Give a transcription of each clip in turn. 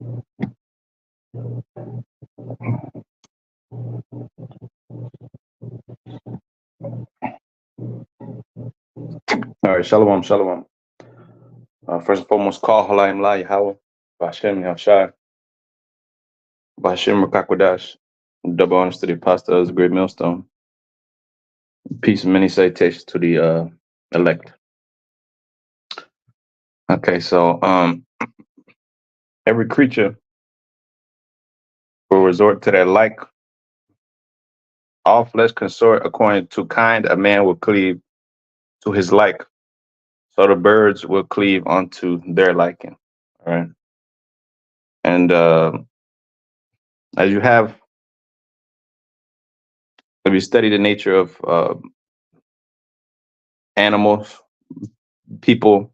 All right, shalom, shalom. First and foremost, call Halayim La Yahweh, Bashem Yahshai, Bashem Rakakwadash. Double honors to the apostle of the great millstone. Peace and many salutations to the elect. Okay, so every creature will resort to their like. All flesh consort according to kind. A man will cleave to his like. So the birds will cleave unto their liking. All right. And as you have, if you study the nature of animals, people,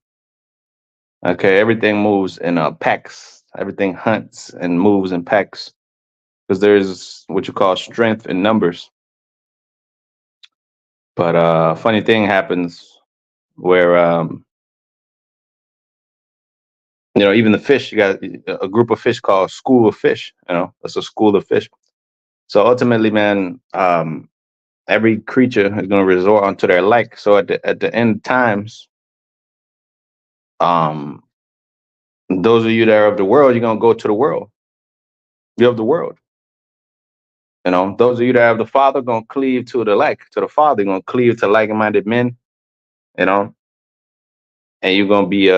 okay, everything moves in packs. Everything hunts and moves in packs because there's what you call strength in numbers. But funny thing happens where even the fish, you got a group of fish called school of fish. That's a school of fish. So ultimately, man, every creature is going to resort onto their like. So at the end times, those of you that are of the world, you're gonna go to the world. You're of the world. Those of you that have the Father gonna cleave to the Father, gonna cleave to like-minded men, and you're gonna be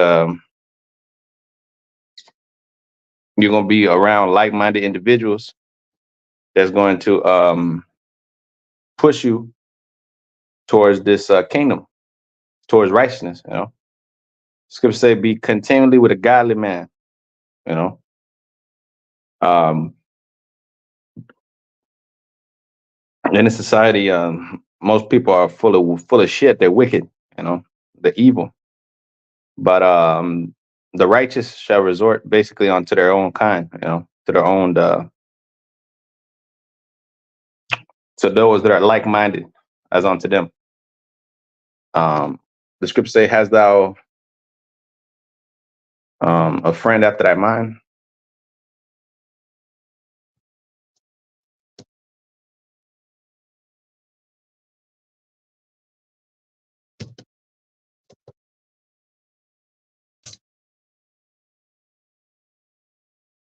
around like-minded individuals that's going to push you towards this kingdom, towards righteousness. Scripture say, be continually with a godly man. In a society, most people are full of shit. They're wicked, they're evil. But the righteous shall resort basically onto their own kind, to their own, to those that are like-minded, as unto them. The scripture say, "Hast thou a friend after thy mind?"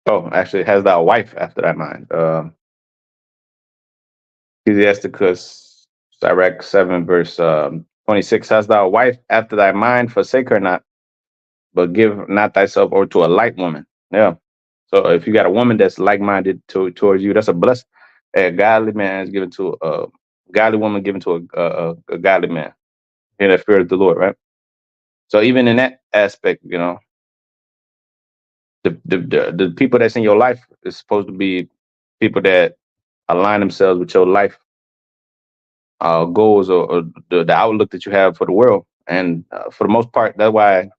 Oh, actually, "Hast thou a wife after thy mind?" Ecclesiasticus, Sirach 7, verse 26. "Hast thou a wife after thy mind? Forsake her not, but give not thyself over to a light woman." Yeah. So if you got a woman that's like-minded towards you, that's a blessing. A godly man is given to a godly woman, given to a godly man in the fear of the Lord, right? So even in that aspect, the people that's in your life is supposed to be people that align themselves with your life goals, or the outlook that you have for the world. And for the most part, that's why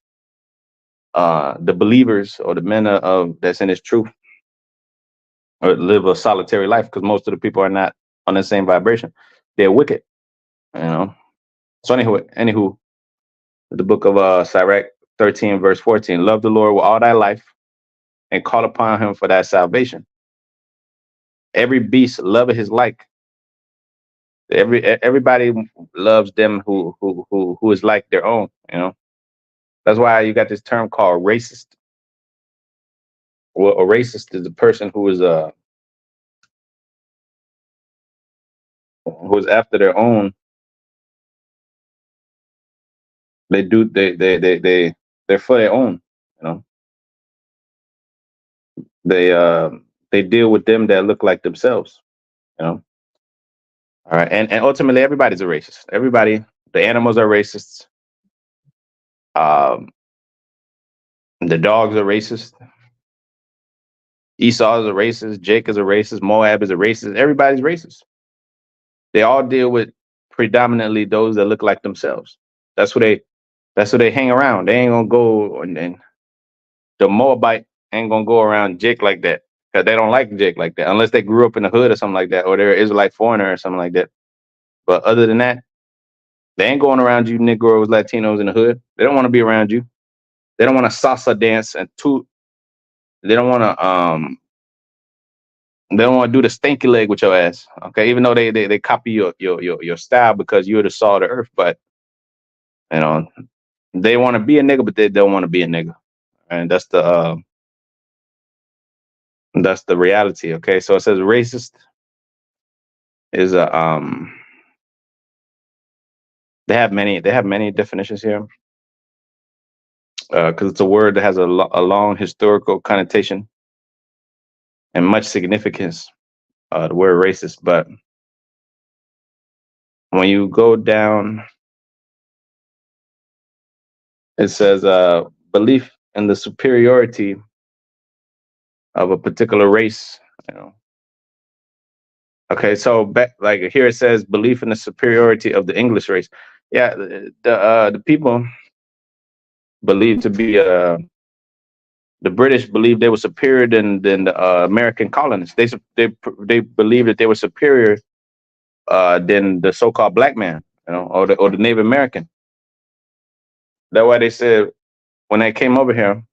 the believers or the men of that's in this truth live a solitary life, because most of the people are not on the same vibration. They're wicked, So anywho, the book of Sirach 13, verse 14: "Love the Lord with all thy life, and call upon him for thy salvation. Every beast loveth his like." Everybody loves them who is like their own. That's why you got this term called racist. Well, a racist is a person who is after their own. They're for their own. They deal with them that look like themselves. All right, and ultimately everybody's a racist. Everybody, the animals are racists. Um, the dogs are racist. Esau is a racist. Jacob is a racist. Moab is a racist. Everybody's racist. They all deal with predominantly those that look like themselves. That's what they hang around. They ain't gonna go, and the Moabite ain't gonna go around Jake like that, because they don't like Jake like that, unless they grew up in the hood or something like that, or they're Israelite foreigner or something like that. But other than that, they ain't going around you Negroes, Latinos in the hood. They don't want to be around you. They don't want to salsa dance and toot they don't want to they don't want to do the stinky leg with your ass. Okay, even though they copy your style because you're the salt of the earth, but you know they want to be a nigga, but they don't want to be a nigga, and that's the reality. Okay, so it says racist is a they have many definitions here because it's a word that has a long historical connotation and much significance. The word racist, but when you go down, it says belief in the superiority of a particular race. You know, okay, so back like here it says belief in the superiority of the English race. Yeah, the people believe to be the British believed they were superior than the American colonists. They believed that they were superior than the so-called black man, you know, or the Native American. That's why they said when they came over here,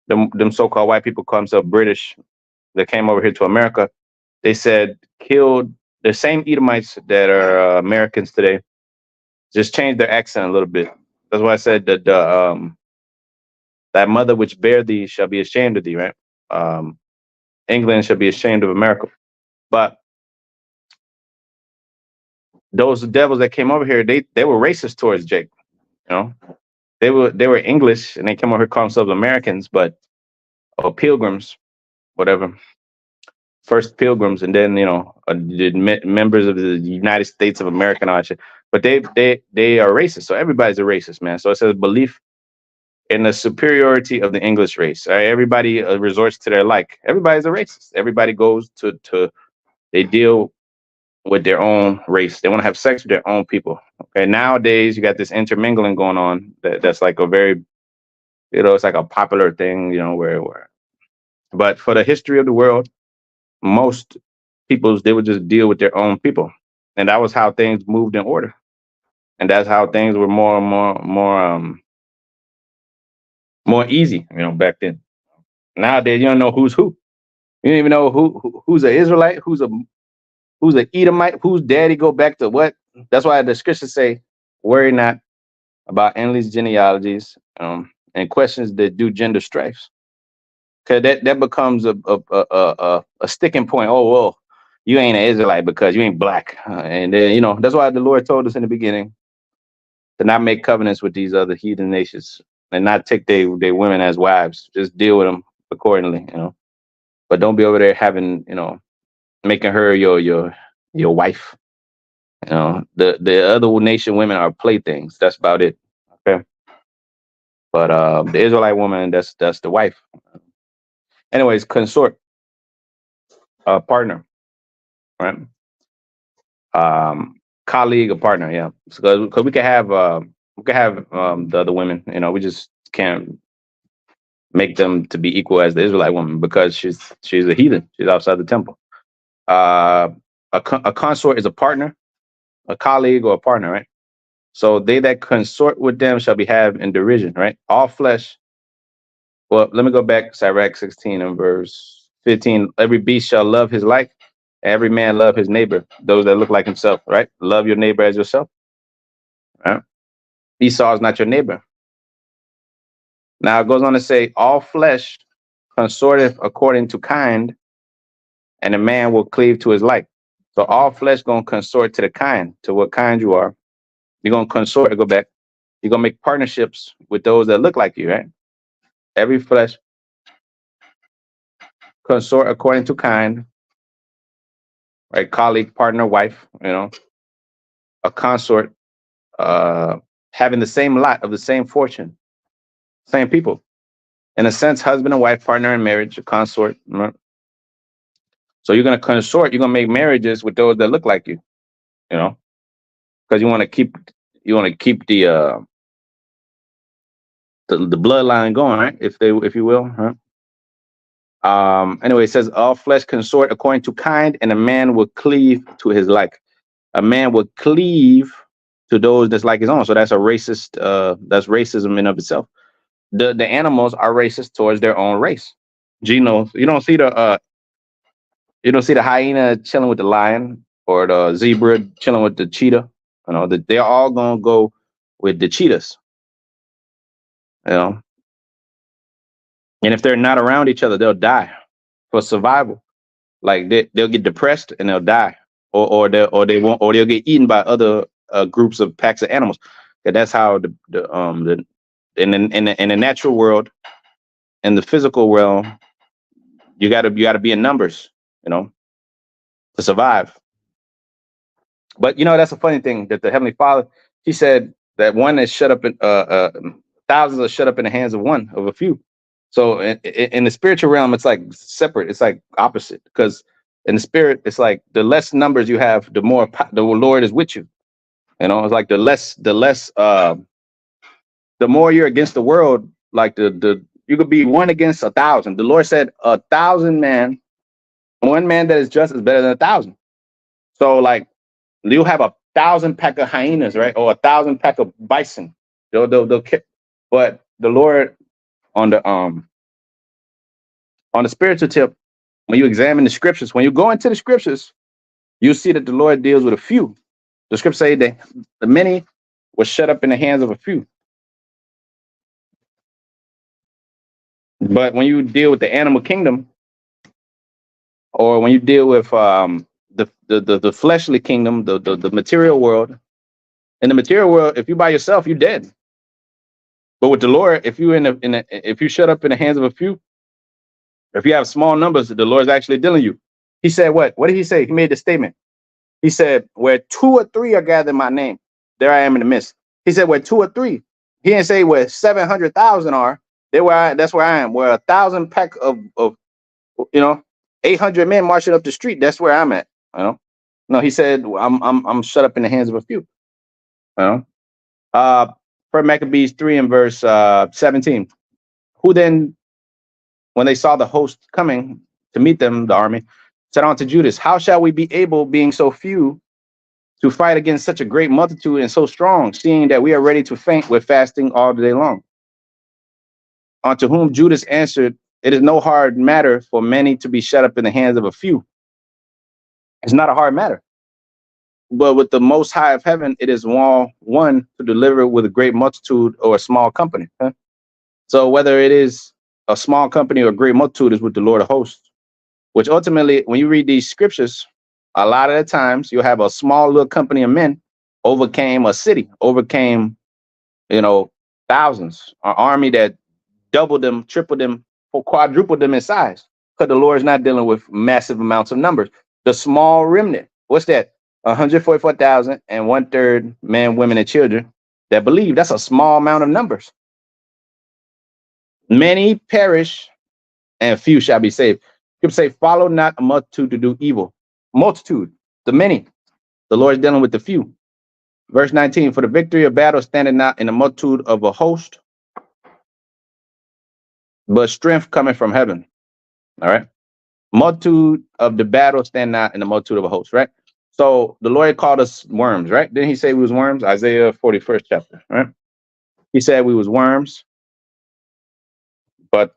them so-called white people call themselves British. That came over here to America. They said killed the same Edomites that are Americans today. Just changed their accent a little bit. That's why I said that that mother which bare thee shall be ashamed of thee, right? Um, England shall be ashamed of America. But those devils that came over here, they were racist towards Jake. You know, they were English and they came over here calling themselves Americans, but or pilgrims, whatever. First pilgrims, and then members of the United States of America and all that shit. But they are racist. So everybody's a racist, man. So it says belief in the superiority of the English race. Everybody resorts to their like. Everybody's a racist. Everybody goes to they deal with their own race. They want to have sex with their own people. Okay. Nowadays you got this intermingling going on that's like a very, it's like a popular thing, where but for the history of the world, most peoples they would just deal with their own people. And that was how things moved in order. And that's how things were more and more easy, back then. Nowadays you don't know who's who. You don't even know who's an Israelite, who's an Edomite, whose daddy go back to what. That's why the scriptures say, worry not about endless genealogies, and questions that do gender strifes. Cause that becomes a sticking point. Oh, well, you ain't an Israelite because you ain't black. And then, that's why the Lord told us in the beginning to not make covenants with these other heathen nations and not take their women as wives. Just deal with them accordingly, but don't be over there having, making her your wife. The other nation women are playthings. That's about it. Okay. But the Israelite woman, that's the wife. Anyways, consort, partner, right? Colleague or partner, yeah. Because we can have the other women. We just can't make them to be equal as the Israelite woman because she's a heathen. She's outside the temple. A consort is a partner, a colleague, or a partner, right? So they that consort with them shall be have in derision, right? All flesh. Well, let me go back. Sirach 16 and verse 15. Every beast shall love his like. Every man love his neighbor. Those that look like himself, right? Love your neighbor as yourself. Right? Esau is not your neighbor. Now it goes on to say, all flesh consorteth according to kind, and a man will cleave to his like. So all flesh gonna consort to the kind, to what kind you are. You're gonna consort, go back. You're gonna make partnerships with those that look like you, right? Every flesh consort according to kind, right? Colleague, partner, wife, a consort, having the same lot of the same fortune, same people. In a sense, husband and wife, partner in marriage, a consort. Right? So you're gonna consort, you're gonna make marriages with those that look like you, because you want to keep the bloodline going, right? If you will, right? Anyway, it says all flesh consort according to kind, and a man will cleave to his like. A man will cleave to those that's like his own. So that's a racist. That's racism in of itself. The animals are racist towards their own race. Gino, you don't see the hyena chilling with the lion or the zebra chilling with the cheetah. You know, they're all gonna go with the cheetahs. You know, and if they're not around each other, they'll die for survival. Like they'll get depressed and they'll die, or they'll get eaten by other groups of packs of animals. And that's how the in the natural world, in the physical realm, you gotta be in numbers, you know, to survive. But you know, that's a funny thing that the Heavenly Father, he said that one is shut up in thousands are shut up in the hands of one of a few. So in the spiritual realm, it's like separate. It's like opposite, because in the spirit, it's like the less numbers you have, the more the Lord is with you. You know, it's like the more you're against the world, like the you could be one against 1,000. The Lord said 1,000 man, one man that is just is better than 1,000. So like you'll have 1,000 pack of hyenas, right? Or 1,000 pack of bison. They'll kill. But the Lord on the spiritual tip, when you examine the scriptures, when you go into the scriptures, you see that the Lord deals with a few. The scriptures say that the many was shut up in the hands of a few. But when you deal with the animal kingdom, or when you deal with the fleshly kingdom, the material world, in the material world, if you by yourself, you're dead. But with the Lord, if you if you shut up in the hands of a few, if you have small numbers, the Lord's actually dealing you. He said what? What did he say? He made the statement. He said, where 2 or 3 are gathered in my name, there I am in the midst. He said, where 2 or 3. He didn't say where 700,000 are. That's where I am. Where 1,000 pack of 800 men marching up the street. That's where I'm at. You know. No, he said, I'm shut up in the hands of a few. You know. For Maccabees 3 and verse 17. Who then, when they saw the host coming to meet them, the army, said unto Judas, how shall we be able, being so few, to fight against such a great multitude and so strong, seeing that we are ready to faint with fasting all the day long? Unto whom Judas answered, it is no hard matter for many to be shut up in the hands of a few. It's not a hard matter. But with the Most High of heaven, it is one to deliver with a great multitude or a small company. Huh? So whether it is a small company or a great multitude is with the Lord of hosts, which ultimately, when you read these scriptures, a lot of the times you'll have a small little company of men overcame a city, overcame, thousands, an army that doubled them, tripled them, or quadrupled them in size, because the Lord is not dealing with massive amounts of numbers. The small remnant, what's that? 144,000 and 1/3 men, women, and children that believe. That's a small amount of numbers. Many perish and few shall be saved. You can say, follow not a multitude to do evil. Multitude, the many. The Lord is dealing with the few. Verse 19, for the victory of battle standing not in the multitude of a host, but strength coming from heaven. All right. Multitude of the battle stand not in the multitude of a host, right? So the Lord called us worms, right? Didn't he say we was worms? Isaiah 41st chapter, right? He said we was worms, but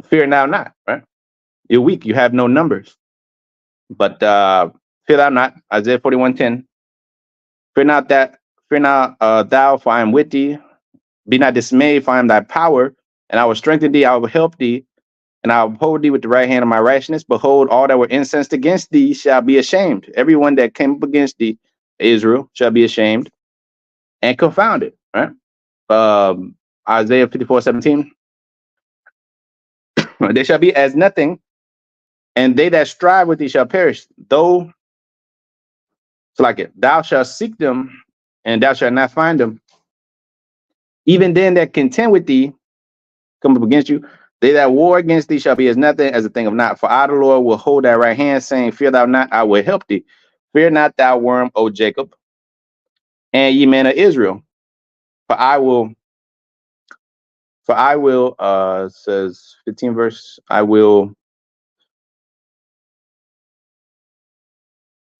fear now not, right? You're weak, you have no numbers. But fear thou not, Isaiah 41:10. Fear not thou, for I am with thee. Be not dismayed, for I am thy power, and I will strengthen thee, I will help thee, and I will uphold thee with the right hand of my righteousness. Behold, all that were incensed against thee shall be ashamed. Everyone that came up against thee, Israel, shall be ashamed and confounded. Right? Isaiah 54:17. They shall be as nothing, and they that strive with thee shall perish. Though, it's like it, thou shalt seek them, and thou shalt not find them. Even then that contend with thee come up against you, they that war against thee shall be as nothing, as a thing of naught. For I, the Lord, will hold thy right hand, saying, fear thou not, I will help thee. Fear not thou worm, O Jacob, and ye men of Israel. For I will, says 15 verse, I will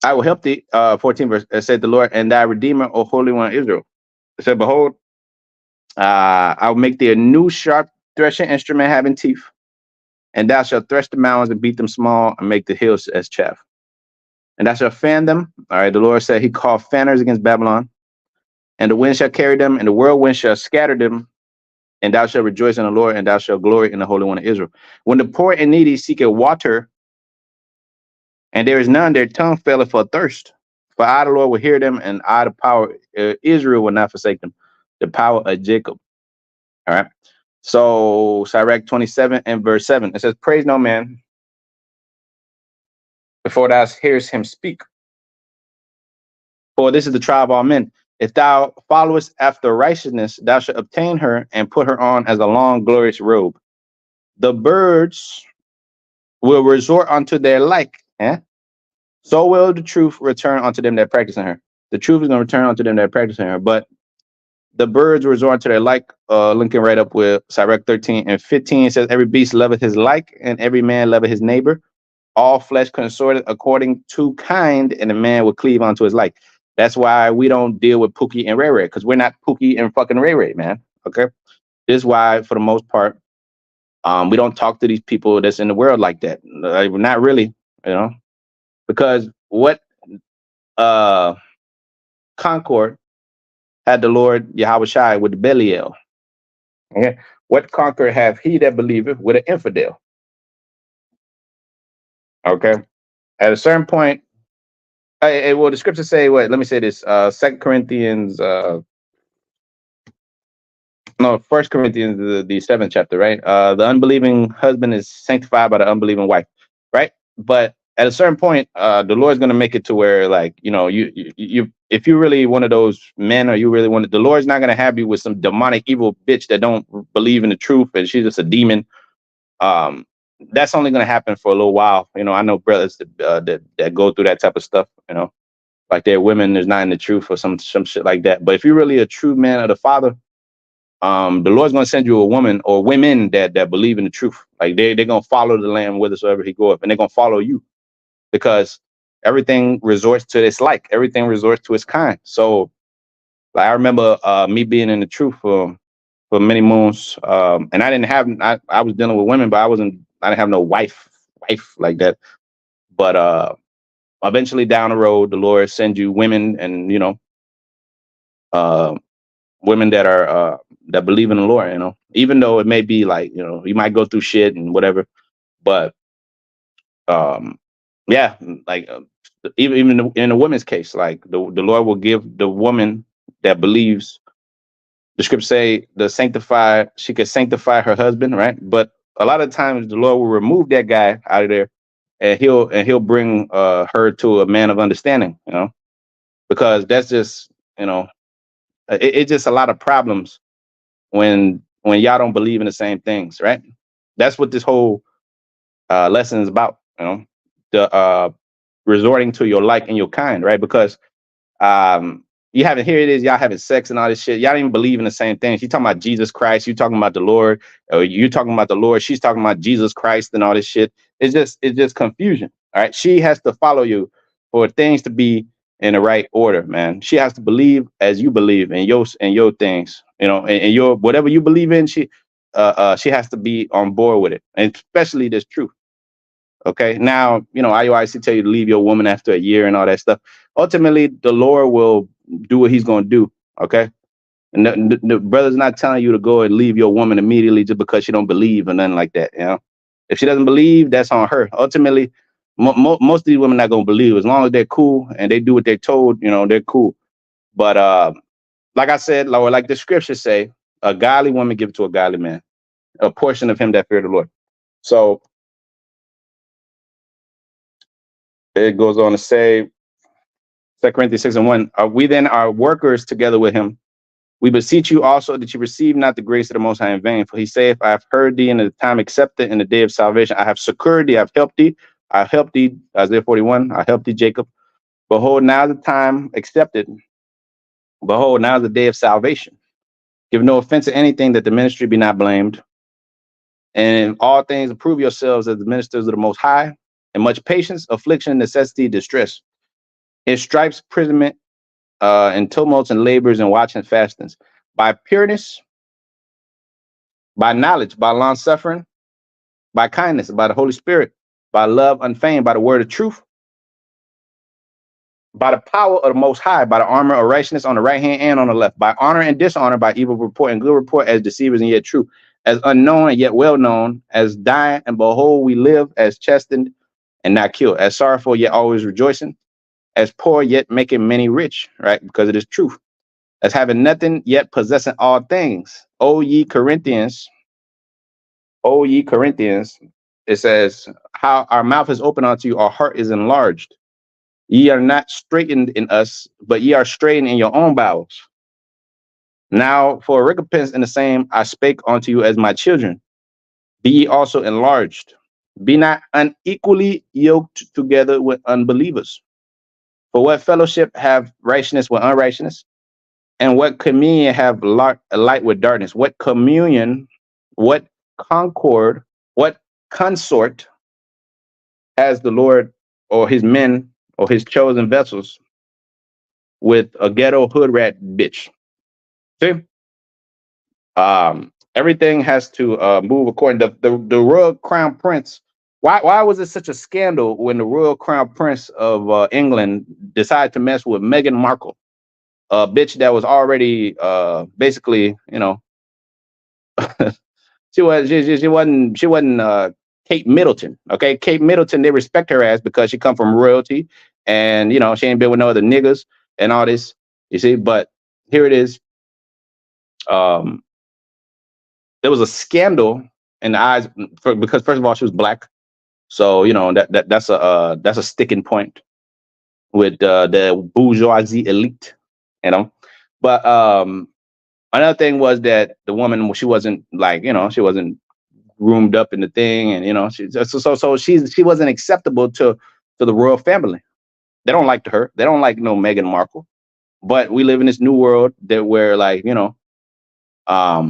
help thee. 14 verse, said the Lord, and thy Redeemer, O Holy One of Israel. It said, behold, I will make thee a new sharp threshing instrument having teeth, and thou shalt thresh the mountains and beat them small and make the hills as chaff. And thou shalt fan them. All right, the Lord said he called fanners against Babylon, and the wind shall carry them, and the whirlwind shall scatter them, and thou shalt rejoice in the Lord, and thou shalt glory in the Holy One of Israel. When the poor and needy seek a water, and there is none, their tongue faileth for thirst. For I, the Lord, will hear them, and I, the power, Israel will not forsake them, the power of Jacob. All right. So, Sirach 27 and verse 7, it says, praise no man before thou hearest him speak. For this is the trial of all men. If thou followest after righteousness, thou shalt obtain her and put her on as a long, glorious robe. The birds will resort unto their like. So will the truth return unto them that practice in her. The truth is going to return unto them that practice in her. But the birds resort to their like, linking right up with Sirach 13 and 15. It says, every beast loveth his like, and every man loveth his neighbor. All flesh consorted according to kind, and a man will cleave unto his like. That's why we don't deal with Pookie and Ray Ray, because we're not Pookie and fucking Ray Ray, man. Okay. This is why, for the most part, we don't talk to these people that's in the world like that. Not really, because what Concord had the Lord Yahweh Shai with the Belial. Okay. What conquer have he that believeth with an infidel? Okay. At a certain point, well, the scriptures say what? Let me say this. 2 Corinthians, First Corinthians, the 7th chapter, right? The unbelieving husband is sanctified by the unbelieving wife, right? But at a certain point, the Lord's going to make it to where, like, you if you're really one of those men, or you really want it, the Lord's not going to have you with some demonic evil bitch that don't believe in the truth and she's just a demon. That's only going to happen for a little while. I know brothers that go through that type of stuff. Like their women is not in the truth or some shit like that. But if you're really a true man of the Father, the Lord's going to send you a woman or women that believe in the truth. Like they're going to follow the Lamb whithersoever he goeth, and they're going to follow you, because everything resorts to its like, everything resorts to its kind. So, like, I remember me being in the truth for many moons, and I was dealing with women, but I didn't have no wife like that. But eventually down the road, the Lord sends you women, and women that are that believe in the Lord. Even though it may be like, you might go through shit and whatever, but yeah, like even in a woman's case, like the Lord will give the woman that believes. The scripture say she could sanctify her husband, right? But a lot of times the Lord will remove that guy out of there, and he'll bring her to a man of understanding, because that's just, it's just a lot of problems when y'all don't believe in the same things, right? That's what this whole lesson is about, the resorting to your like and your kind, right? Because you having, here it is, y'all having sex and all this shit. Y'all don't even believe in the same things. You talking about Jesus Christ, you talking about the Lord, or you talking about the Lord, she's talking about Jesus Christ and all this shit. It's just confusion. All right. She has to follow you for things to be in the right order, man. She has to believe as you believe in your things, and your whatever you believe in. She has to be on board with it, and especially this truth. Okay. Now, IUIC tell you to leave your woman after a year and all that stuff. Ultimately, the Lord will do what he's going to do. Okay. And the brother's not telling you to go and leave your woman immediately just because she don't believe or nothing like that. If she doesn't believe, that's on her. Ultimately, most of these women not going to believe. As long as they're cool and they do what they're told, they're cool. But like I said, like the scriptures say, a godly woman give it to a godly man, a portion of him that fear the Lord. So it goes on to say, 2 Corinthians 6:1, we then are workers together with him. We beseech you also that you receive not the grace of the Most High in vain. For he saith, I have heard thee in the time accepted, in the day of salvation. I have succored thee, I have helped thee. I helped thee, Isaiah 41, I helped thee, Jacob. Behold, now the time accepted. Behold, now the day of salvation. Give no offense to anything, that the ministry be not blamed. And in all things approve yourselves as the ministers of the Most High, in much patience, affliction, necessity, distress, in stripes, imprisonment, and tumults and labors and watching fastings, by pureness by knowledge, by long suffering, by kindness, by the Holy Spirit, by love unfeigned, by the word of truth, by the power of the Most High, by the armor of righteousness on the right hand and on the left, by honor and dishonor, by evil report and good report, as deceivers and yet true, as unknown and yet well known, as dying and behold we live, as chastened and not killed, as sorrowful yet always rejoicing, as poor yet making many rich, right? Because it is truth, as having nothing yet possessing all things. O ye Corinthians, it says, how our mouth is open unto you, our heart is enlarged. Ye are not straitened in us, but ye are straitened in your own bowels. Now for recompense in the same I spake unto you as my children. Be ye also enlarged. Be not unequally yoked together with unbelievers. For what fellowship have righteousness with unrighteousness? And what communion have light with darkness? What communion, what concord, what consort has the Lord or his men or his chosen vessels with a ghetto hood rat bitch? See? Everything has to move according to the royal crown prince. Why was it such a scandal when the royal crown prince of England decided to mess with Meghan Markle, a bitch that was already basically, you know, she wasn't Kate Middleton. Okay, Kate Middleton, they respect her ass because she come from royalty, and you know she ain't been with no other niggas and all this. You see, but here it is. There was a scandal in the eyes because first of all she was black, so you know that's a sticking point with the bourgeoisie elite, you know. But another thing was that the woman, she wasn't like, you know, she wasn't groomed up in the thing, and you know so she wasn't acceptable to the royal family. They don't like her. They don't like no Meghan Markle. But we live in this new world that where, like, you know,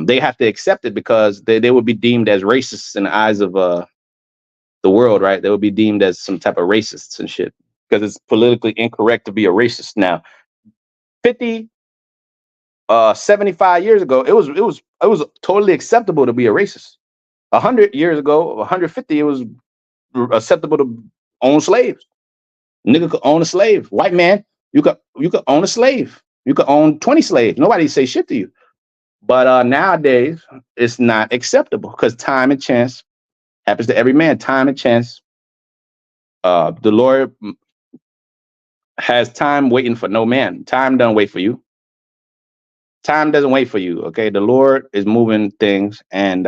they have to accept it because they would be deemed as racists in the eyes of the world, right? They would be deemed as some type of racists and shit because it's politically incorrect to be a racist now. 50 75 years ago, it was totally acceptable to be a racist. 100 years ago, 150, it was acceptable to own slaves. Nigga could own a slave. White man, you could own a slave. You could own 20 slaves. Nobody say shit to you. But nowadays, it's not acceptable because time and chance happens to every man. Time and chance. The Lord has time waiting for no man. Time doesn't wait for you. Time doesn't wait for you. Okay, the Lord is moving things, and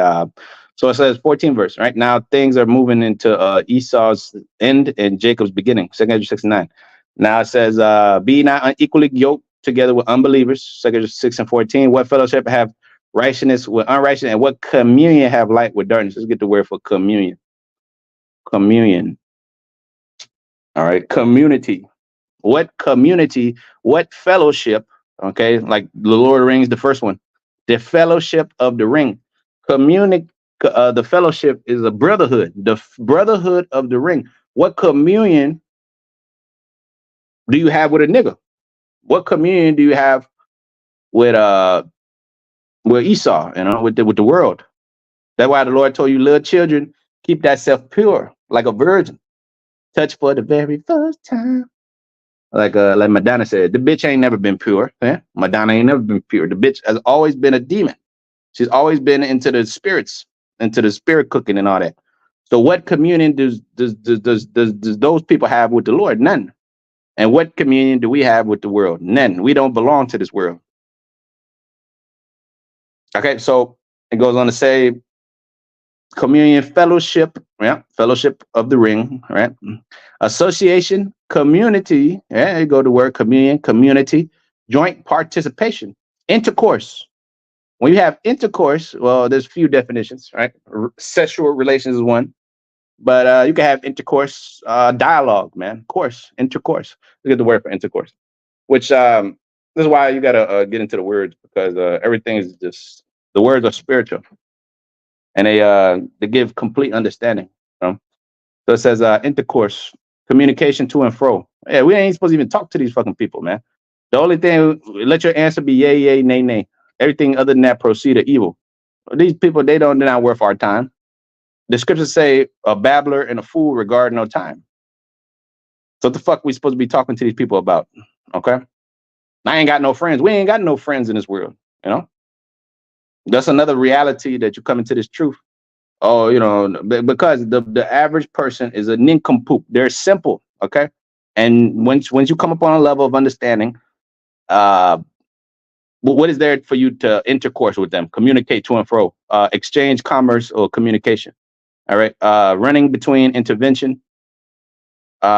so it says 14 verse. Right now, things are moving into Esau's end and Jacob's beginning. 269. Now it says, "Be not unequally yoked together with unbelievers." 2 and 14. What fellowship have righteousness with unrighteousness, and what communion have light with darkness? Let's get the word for communion. Communion. All right, community. What community? What fellowship? Okay, like the Lord of the Rings, the first one, the fellowship of the ring. The fellowship is a brotherhood, the brotherhood of the ring. What communion do you have with a nigga? What communion do you have with Esau, you know, with the world? That's why the Lord told you, little children, keep that self pure like a virgin, touch for the very first time. Like Madonna said, the bitch ain't never been pure. Yeah? Madonna ain't never been pure. The bitch has always been a demon. She's always been into the spirits, into the spirit cooking and all that. So what communion does those people have with the Lord? None. And what communion do we have with the world? None. We don't belong to this world. Okay, so it goes on to say communion, fellowship, yeah, fellowship of the ring, right? Association, community, yeah, you go to word communion, community, joint participation, intercourse. When you have intercourse, well, there's a few definitions, right? Sexual relations is one, but you can have intercourse, dialogue, man. Course, intercourse. Look at the word for intercourse, which this is why you gotta get into the words because everything is just the words are spiritual, and they give complete understanding. You know? So it says intercourse, communication to and fro. Yeah, we ain't supposed to even talk to these fucking people, man. The only thing, let your answer be yay, yay, nay, nay. Everything other than that proceed of evil. These people, they're not worth our time. The scriptures say a babbler and a fool regard no time. So what the fuck we supposed to be talking to these people about? Okay. I ain't got no friends. We ain't got no friends in this world. You know, that's another reality that you come into this truth. Oh, you know, because the average person is a nincompoop. They're simple. Okay. And once you come upon a level of understanding, what is there for you to intercourse with them, communicate to and fro, exchange commerce or communication? All right. Running between intervention,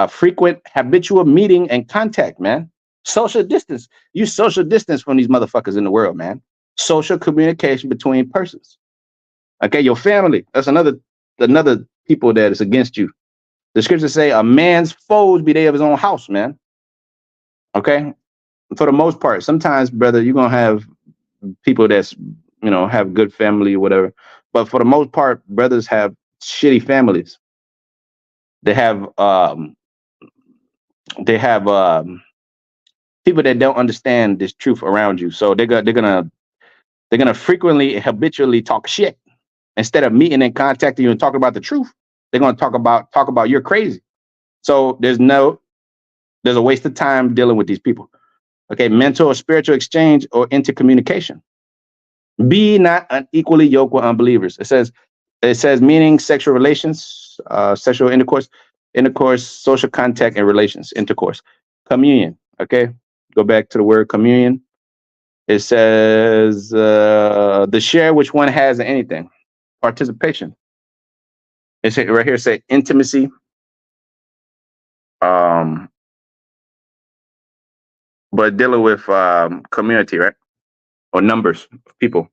frequent habitual meeting and contact, man. Social distance. You social distance from these motherfuckers in the world, man. Social communication between persons. Okay, your family. That's another people that is against you. The scriptures say a man's foes be they of his own house, man. Okay. For the most part, sometimes, brother, you're gonna have people that's, you know, have good family or whatever. But for the most part, brothers have shitty families. They have people that don't understand this truth around you. So they're gonna frequently, habitually talk shit instead of meeting and contacting you and talking about the truth. They're gonna talk about you're crazy. So there's a waste of time dealing with these people. Okay, mental or spiritual exchange or intercommunication. Be not unequally yoked with unbelievers. It says meaning sexual relations, sexual intercourse, social contact and relations, intercourse, communion. Okay, go back to the word communion. It says the share which one has in anything, participation. It's right here. Say intimacy. But dealing with community, right? Or numbers of people.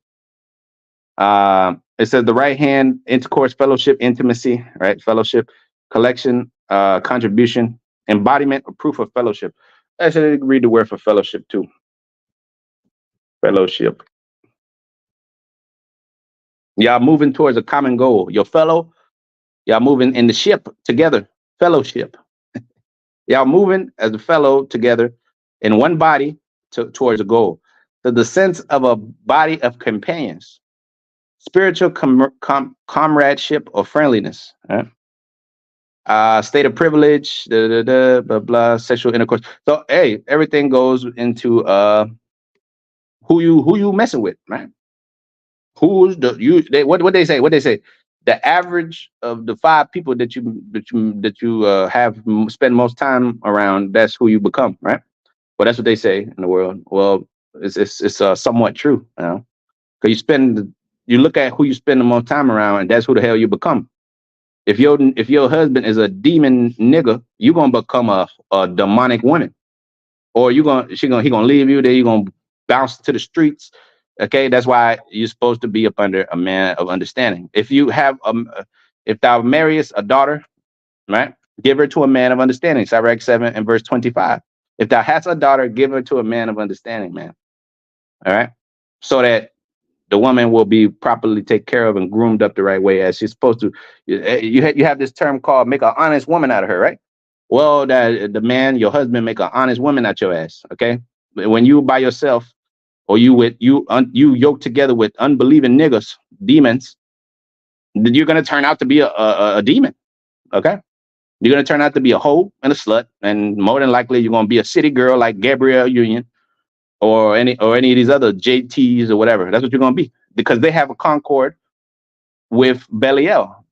It says the right hand, intercourse, fellowship, intimacy, right? Fellowship, collection, contribution, embodiment, or proof of fellowship. I should read the word for fellowship too. Fellowship. Y'all moving towards a common goal. Your fellow, y'all moving in the ship together. Fellowship. Y'all moving as a fellow together in one body towards a goal. So the sense of a body of companions. Spiritual comradeship or friendliness. Right? State of privilege, blah, blah, sexual intercourse. So hey, everything goes into who you messing with, right? Who's what they say? What they say? The average of the 5 people that you have spend most time around, that's who you become, right? Well, that's what they say in the world. Well, it's somewhat true, you know, because you look at who you spend the most time around, and that's who the hell you become. If your husband is a demon nigga, you're gonna become a demonic woman, or he gonna leave you. Then you're gonna bounce to the streets. Okay, that's why you're supposed to be up under a man of understanding. If thou marriest a daughter, right, give her to a man of understanding. Sirach 7 and verse 25. If thou hast a daughter, give her to a man of understanding, man. All right, so that the woman will be properly taken care of and groomed up the right way as she's supposed to. You have this term called make an honest woman out of her, right? Well, that the man, your husband, make an honest woman out your ass. Okay, when you by yourself, or you yoke together with unbelieving niggas, demons, you're gonna turn out to be a demon. Okay, you're gonna turn out to be a hoe and a slut, and more than likely you're gonna be a city girl like Gabrielle Union, or any of these other JTs or whatever. That's what you're gonna be, because they have a concord with Belial.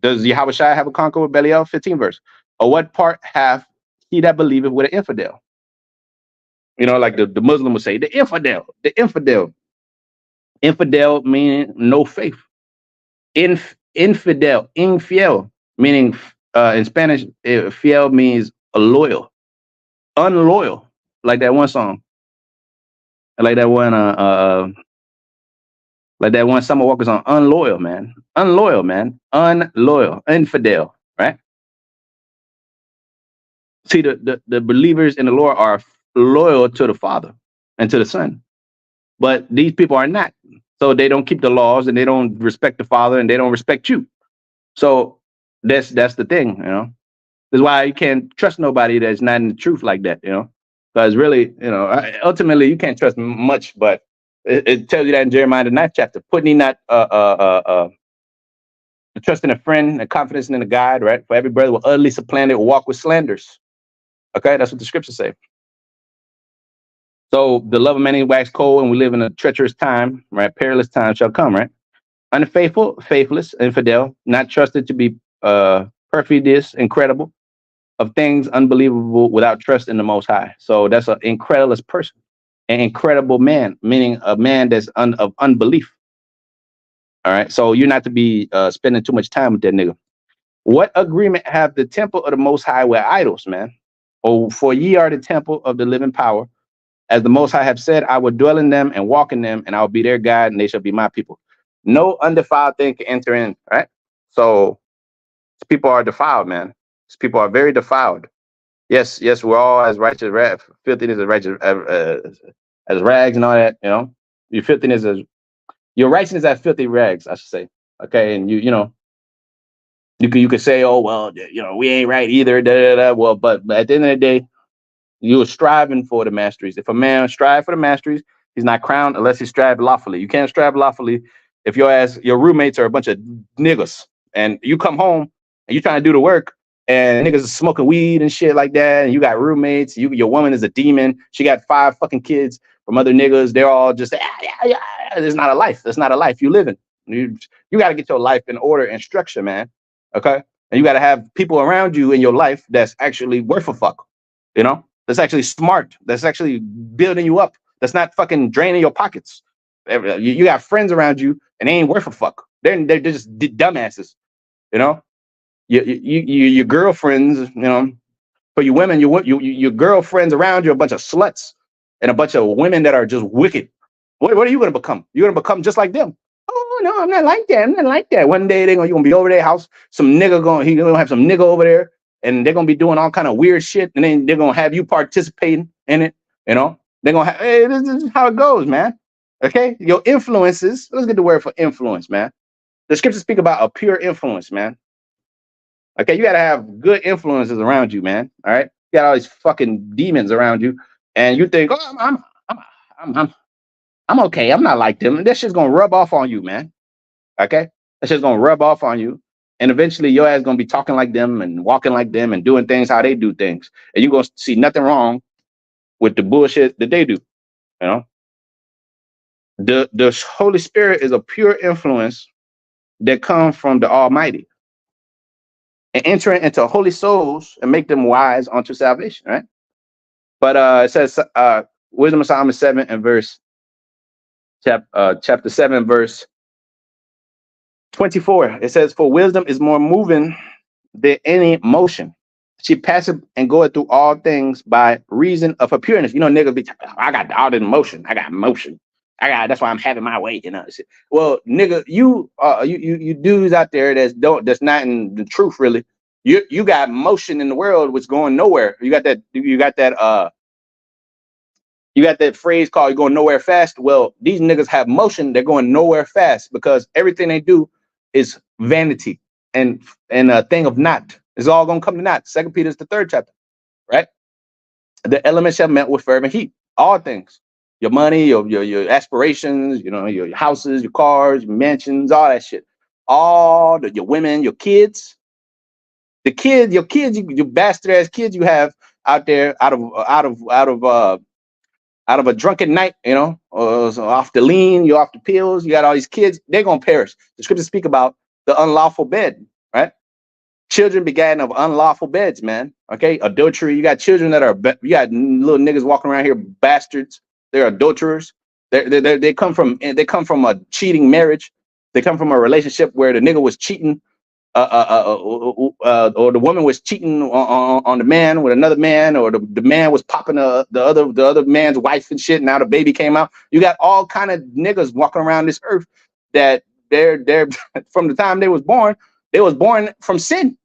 Does Yahweh Shai have a concord with Belial? 15 verse. Or what part hath he that believeth with an infidel? You know, like the Muslim would say, the infidel. Infidel meaning no faith. Infidel, infiel, meaning in Spanish, fiel means loyal, unloyal, like that one song. Like that one Summer Walker's on, unloyal, man. Unloyal, infidel, right? See, the believers in the Lord are loyal to the Father and to the Son. But these people are not. So they don't keep the laws, and they don't respect the Father, and they don't respect you. So that's the thing, you know. That's why you can't trust nobody that's not in the truth like that, you know. Because really, you know, ultimately you can't trust much, but It tells you that in Jeremiah the 9th chapter. Putting ye not trust in a friend and confidence in a guide, right? For every brother will utterly supplant it, will walk with slanders. Okay, that's what the scriptures say. So the love of many wax cold, and we live in a treacherous time, right? Perilous time shall come, right? Unfaithful, faithless, infidel, not trusted to be perfidious, incredible, of things unbelievable, without trust in the Most High. So that's an incredulous person, an incredible man, meaning a man that's of unbelief. All right, so you're not to be spending too much time with that nigga. What agreement have the temple of the Most High with idols, man? Oh, for ye are the temple of the living power. As the Most High have said, I will dwell in them and walk in them, and I will be their God, and they shall be my people. No undefiled thing can enter in, right? So people are defiled, man. People are very defiled. Yes, we're all as righteous, filthiness as righteous as rags and all that. You know, your filthiness as your righteousness as filthy rags, I should say. Okay, and you know, you could say, oh well, you know, we ain't right either. Da, da, da. Well, but at the end of the day, you are striving for the masteries. If a man strive for the masteries, he's not crowned unless he strive lawfully. You can't strive lawfully if your roommates are a bunch of niggas, and you come home and you trying to do the work, and niggas is smoking weed and shit like that, and you got roommates. Your woman is a demon. She got 5 fucking kids from other niggas. They're all just It's not a life. That's not a life you live in. You got to get your life in order and structure, man. Okay, and you got to have people around you in your life that's actually worth a fuck. You know. That's actually smart. That's actually building you up. That's not fucking draining your pockets. You got friends around you, and they ain't worth a fuck. They're just dumbasses. You know, your girlfriends. You know, for you women, your girlfriends around you are a bunch of sluts and a bunch of women that are just wicked. What are you gonna become? You're gonna become just like them. Oh no, I'm not like that. I'm not like that. One day you're gonna be over their house. He gonna have some nigga over there. And they're gonna be doing all kind of weird shit, and then they're gonna have you participating in it. You know, they're gonna have. Hey, this is how it goes, man. Okay, your influences. Let's get the word for influence, man. The scriptures speak about a pure influence, man. Okay, you gotta have good influences around you, man. All right, you got all these fucking demons around you, and you think, oh, I'm okay. I'm not like them. And that shit's gonna rub off on you, man. Okay, that shit's gonna rub off on you. And eventually your ass gonna be talking like them and walking like them and doing things how they do things. And you're gonna see nothing wrong with the bullshit that they do. You know? The Holy Spirit is a pure influence that comes from the Almighty. And entering into holy souls and make them wise unto salvation, right? But it says Wisdom of Solomon 7 and verse chapter 7, verse 24. It says, for wisdom is more moving than any motion. She passeth and goeth through all things by reason of her pureness. You know, niggas be I got all the motion. I got motion. That's why I'm having my way, you know. Well, nigga, you dudes out there that's not in the truth, really. You got motion in the world which going nowhere. You got that phrase called "you're going nowhere fast." Well, these niggas have motion. They're going nowhere fast because everything they do is vanity and a thing of naught. It's all gonna come to naught. 2 Peter is the 3rd chapter, right? The elements shall melt with fervent heat. All things, your money, your aspirations, you know, your houses, your cars, your mansions, all that shit. Your women, your kids, your bastard ass kids you have out there out of a drunken night, you know, off the lean, you're off the pills, you got all these kids, they're gonna perish. The scriptures speak about the unlawful bed, right? Children begotten of unlawful beds, man. Okay, adultery. You got children that are, you got little niggas walking around here, bastards. They're adulterers. They come from a cheating marriage. They come from a relationship where the nigga was cheating, or the woman was cheating on the man with another man, or the man was popping the other man's wife and shit. Now the baby came out. You got all kind of niggas walking around this earth that they're from the time they was born from sin.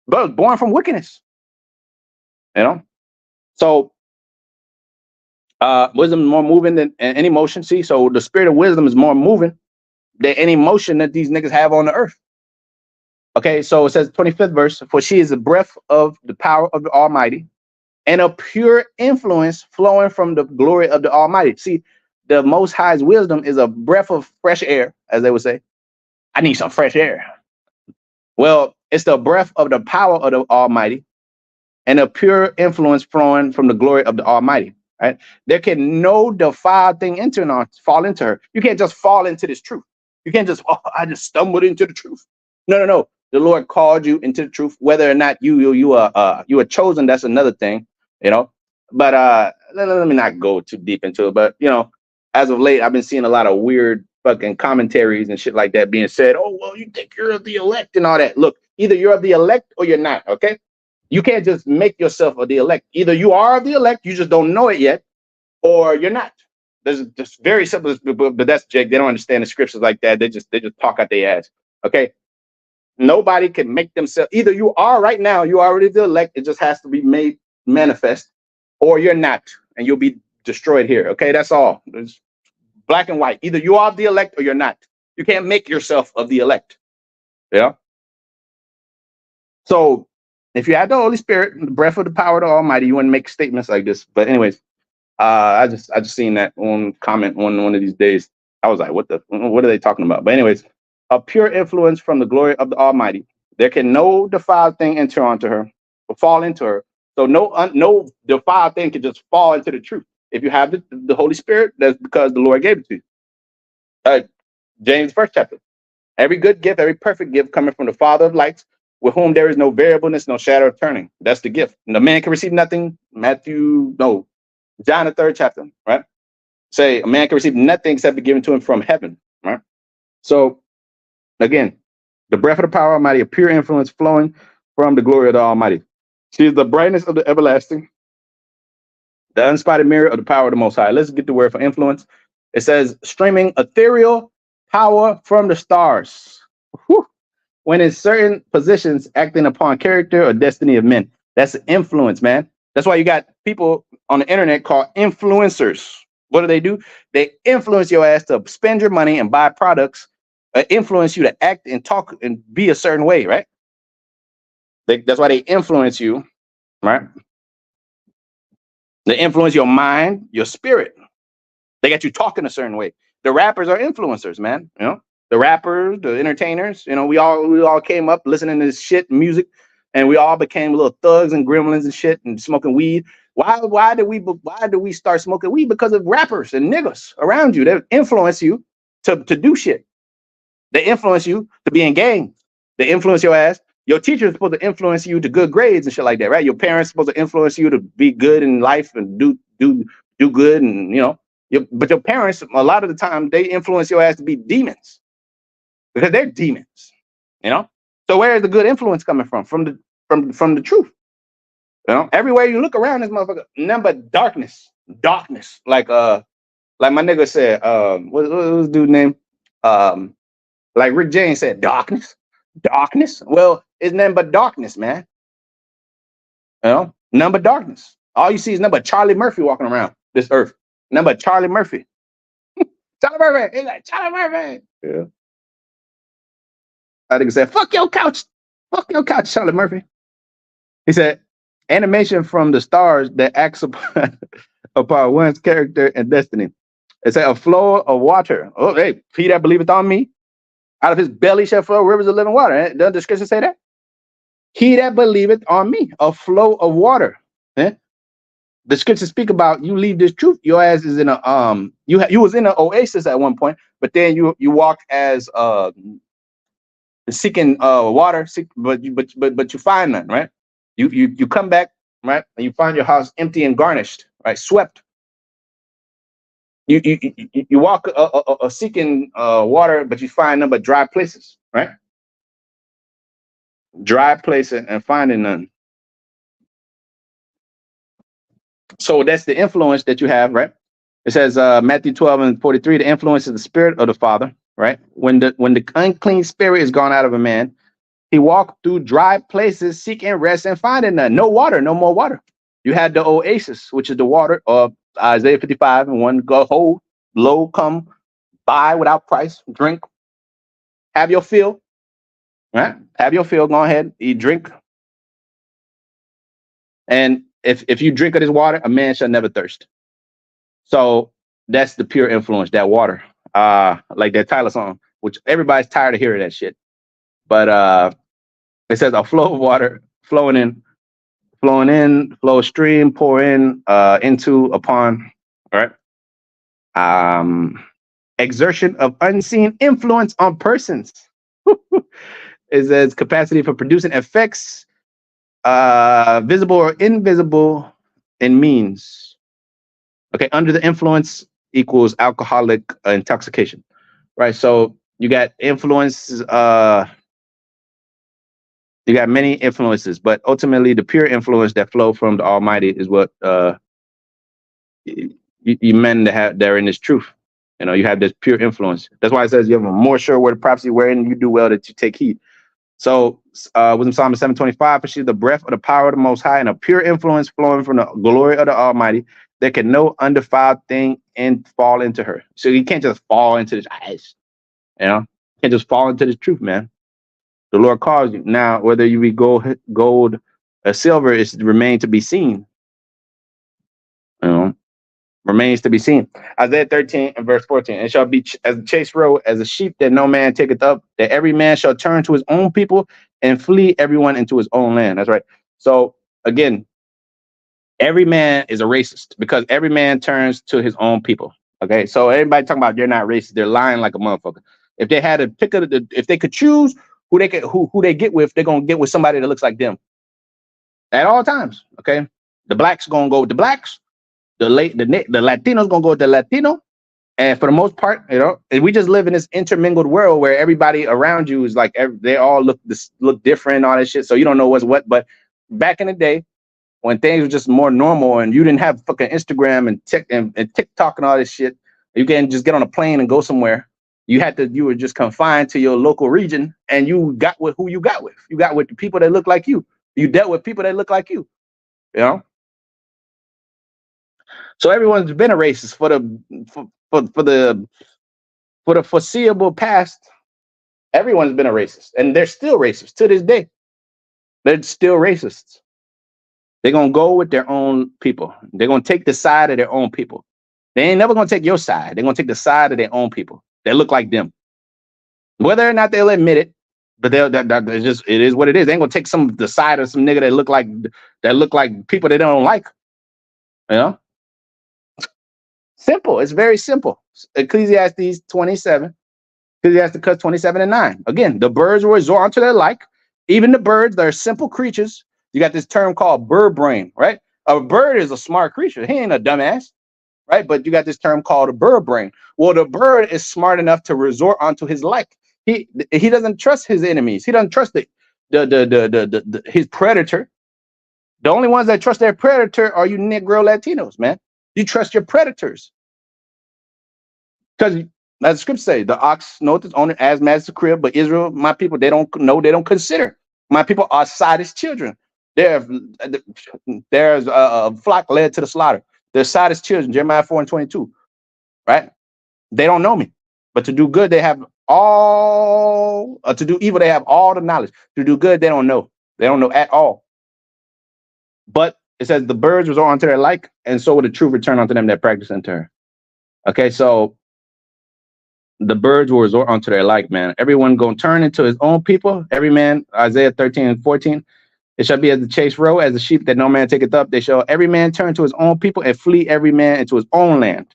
But born from wickedness, you know. So wisdom is more moving than any motion. See, so the spirit of wisdom is more moving than any motion that these niggas have on the earth. Okay, so it says 25th verse, for she is the breath of the power of the Almighty and a pure influence flowing from the glory of the Almighty. See, the Most High's wisdom is a breath of fresh air, as they would say. I need some fresh air. Well, it's the breath of the power of the Almighty and a pure influence flowing from the glory of the Almighty. Right? There can no defiled thing enter or fall into her. You can't just fall into this truth. You can't just, I just stumbled into the truth. No. The Lord called you into the truth. Whether or not you are chosen, that's another thing, you know. But let me not go too deep into it. But as of late, I've been seeing a lot of weird fucking commentaries and shit like that being said. Oh, well, you think you're of the elect and all that. Look, either you're of the elect or you're not. Okay. You can't just make yourself of the elect. Either you are of the elect, you just don't know it yet, or you're not. There's just very simple, but that's Jake. They don't understand the scriptures like that. They just talk out their ass. Okay. Nobody can make themselves. Either you are right now, you are already the elect. It just has to be made manifest, or you're not, and you'll be destroyed here. Okay, that's all. It's black and white. Either you are of the elect or you're not. You can't make yourself of the elect. Yeah. So if you have the Holy Spirit, the breath of the power of the Almighty, you want to make statements like this. But anyways, I just seen that one comment one of these days. I was like, what are they talking about? But anyways, a pure influence from the glory of the Almighty. There can no defiled thing enter onto her or fall into her. So no defiled thing can just fall into the truth. If you have the Holy Spirit, that's because the Lord gave it to you. James 1st chapter. Every good gift, every perfect gift coming from the Father of lights, with whom there is no variableness, no shadow of turning. That's the gift. And the man can receive nothing. John the 3rd chapter, right? Say a man can receive nothing except be given to him from heaven, right? So again, the breath of the power of Almighty, a pure influence flowing from the glory of the Almighty. She is the brightness of the everlasting, the unspotted mirror of the power of the Most High. Let's get the word for influence. It says streaming ethereal power from the stars. Whew. When in certain positions acting upon character or destiny of men. That's influence, man. That's why you got people on the internet called influencers. What do? They influence your ass to spend your money and buy products, influence you to act and talk and be a certain way, right? That's why they influence you, right? They influence your mind, your spirit. They got you talking a certain way. The rappers are influencers, man. The rappers, the entertainers. We all came up listening to this shit music, and we all became little thugs and gremlins and shit and smoking weed. Why did we start smoking weed? Because of rappers and niggas around you. They influence you to do shit. They influence you to be in gangs. They influence your ass. Your teacher is supposed to influence you to good grades and shit like that, right? Your parents supposed to influence you to be good in life and do good, and but your parents, a lot of the time, they influence your ass to be demons because they're demons. So where is the good influence coming from? From the truth. Everywhere you look around, this motherfucker, nothing but darkness. Like my nigga said, what was the dude's name? Like Rick James said, darkness. Well, it's nothing but darkness, man. Nothing but darkness. All you see is nothing but Charlie Murphy walking around this earth. Nothing but Charlie Murphy. Charlie Murphy. He's like, Charlie Murphy. Yeah. I think he said, fuck your couch, Charlie Murphy. He said, animation from the stars that acts upon one's character and destiny. It said, a flow of water. Oh, hey, he that believeth on me, out of his belly shall flow rivers of living water. Doesn't the scripture say that? He that believeth on me, a flow of water. The scriptures speak about you leave this truth. Your ass is in a you was in an oasis at one point, but then you walked as seeking water, but you find none, right? You come back, right, and you find your house empty and garnished, right, swept. You walk seeking water, but you find none but dry places, right? Dry places and finding none. So that's the influence that you have, right? It says Matthew 12:43, the influence is the spirit of the Father, right? When the unclean spirit is gone out of a man, he walked through dry places, seeking rest and finding none. No water, no more water. You had the oasis, which is the water of Isaiah 55, and one go hold, low, come, buy without price, drink, have your fill, right? Have your fill, go ahead, eat, drink. And if you drink of this water, a man shall never thirst. So That's the pure influence, that water. Like that Tyler song, which everybody's tired of hearing that shit. But it says a flow of water flowing in, flow stream, pour in, into, upon, right? Exertion of unseen influence on persons. It says capacity for producing effects, visible or invisible, in means. Okay, under the influence equals alcoholic intoxication, right? So you got influence, you got many influences, but ultimately the pure influence that flow from the Almighty is what you men that have there in this truth. You know, you have this pure influence. That's why it says you have a more sure word of prophecy wherein you do well that you take heed. So wisdom Psalm 7:25, for she is the breath of the power of the Most High and a pure influence flowing from the glory of the Almighty. There can no undefiled thing fall into her. So you can't just fall into this ice. You know, you can't just fall into this truth, man. The Lord calls you. Now, whether you be gold or silver, is remain to be seen. You know, remains to be seen. Isaiah 13 and verse 14. It shall be as a chased road, as a sheep that no man taketh up, that every man shall turn to his own people and flee everyone into his own land. That's right. So again, every man is a racist because every man turns to his own people. Okay. So everybody talking about they're not racist, they're lying like a motherfucker. If they had a pick of if they could choose who they get with, they're gonna get with somebody that looks like them at all times. Okay. The blacks gonna go with the blacks. The Latinos gonna go with the Latino, and for the most part, you know, we just live in this intermingled world where everybody around you is like they all look different, all that shit. So you don't know what's what. But back in the day, when things were just more normal, and you didn't have fucking Instagram and TikTok and all this shit, you can just get on a plane and go somewhere. You were just confined to your local region, and you got with who you got with. You got with the people that look like you. You dealt with people that look like you. You know. So everyone's been a racist for the foreseeable past. Everyone's been a racist, and they're still racist to this day. They're still racists. They're gonna go with their own people. They're gonna take the side of their own people. They ain't never gonna take your side. They're gonna take the side of their own people that look like them. Whether or not they'll admit it, but it is what it is. They ain't gonna take the side of some nigga that look like people they don't like. You know? Simple. It's very simple. Ecclesiastes 27. Ecclesiastes 27 and 9. Again, the birds will resort unto their like. Even the birds, they're simple creatures. You got this term called bird brain, right? A bird is a smart creature. He ain't a dumbass, right? But you got this term called a bird brain. Well, the bird is smart enough to resort onto his like. He doesn't trust his enemies. He doesn't trust his predator. The only ones that trust their predator are you Negro Latinos, man. You trust your predators. Because as the scripture say, the ox knoweth his owner as master crib, but Israel, my people, they don't know, they don't consider. My people are Sodom's children. There's a flock led to the slaughter. They're Sodom's children, Jeremiah 4:22, right? They don't know me, but to do good, they have all, to do evil, they have all the knowledge. To do good, they don't know. They don't know at all. But it says the birds resort unto their like, and so will the truth return unto them that practice unto her. Okay, so the birds will resort unto their like, man. Everyone gonna turn into his own people. Every man, Isaiah 13 and 14. It shall be as the chased roe, as the sheep that no man taketh up. They shall every man turn to his own people and flee every man into his own land.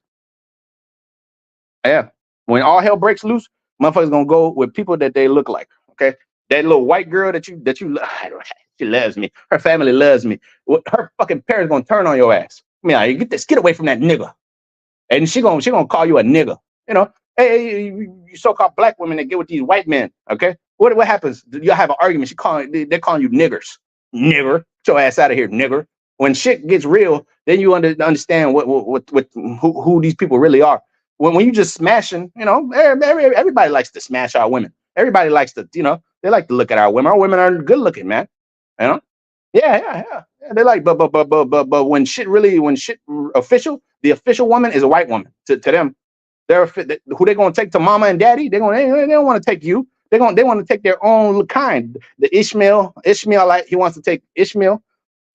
Yeah. When all hell breaks loose, motherfuckers gonna go with people that they look like. Okay. That little white girl that you she loves me. Her family loves me. Her fucking parents gonna turn on your ass. I mean, get away from that nigga. And she gonna call you a nigga. You know, hey, you so-called black women that get with these white men. Okay. What happens? You have an argument. They're calling you niggers. Nigger. Get your ass out of here, nigger. When shit gets real, then you understand who these people really are. When you just smashing, you know, everybody likes to smash our women. Everybody likes to, you know, they like to look at our women. Our women are good looking, man. You know, yeah. They like, but when shit official, the official woman is a white woman to them. Who they gonna take to mama and daddy? They don't want to take you. They want to take their own kind. The Ishmaelite, he wants to take Ishmael.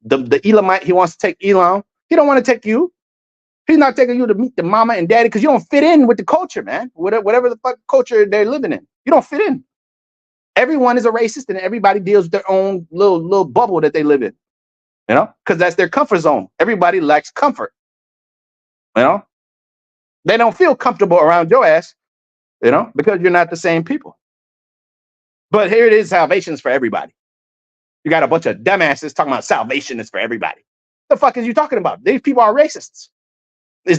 The Elamite, he wants to take Elam. He don't want to take you. He's not taking you to meet the mama and daddy because you don't fit in with the culture, man. Whatever the fuck culture they're living in, you don't fit in. Everyone is a racist, and everybody deals with their own little bubble that they live in. You know, because that's their comfort zone. Everybody lacks comfort. You know, they don't feel comfortable around your ass. You know, because you're not the same people. But here it is, salvation is for everybody. You got a bunch of dumbasses talking about salvation is for everybody. The fuck is you talking about? These people are racists. I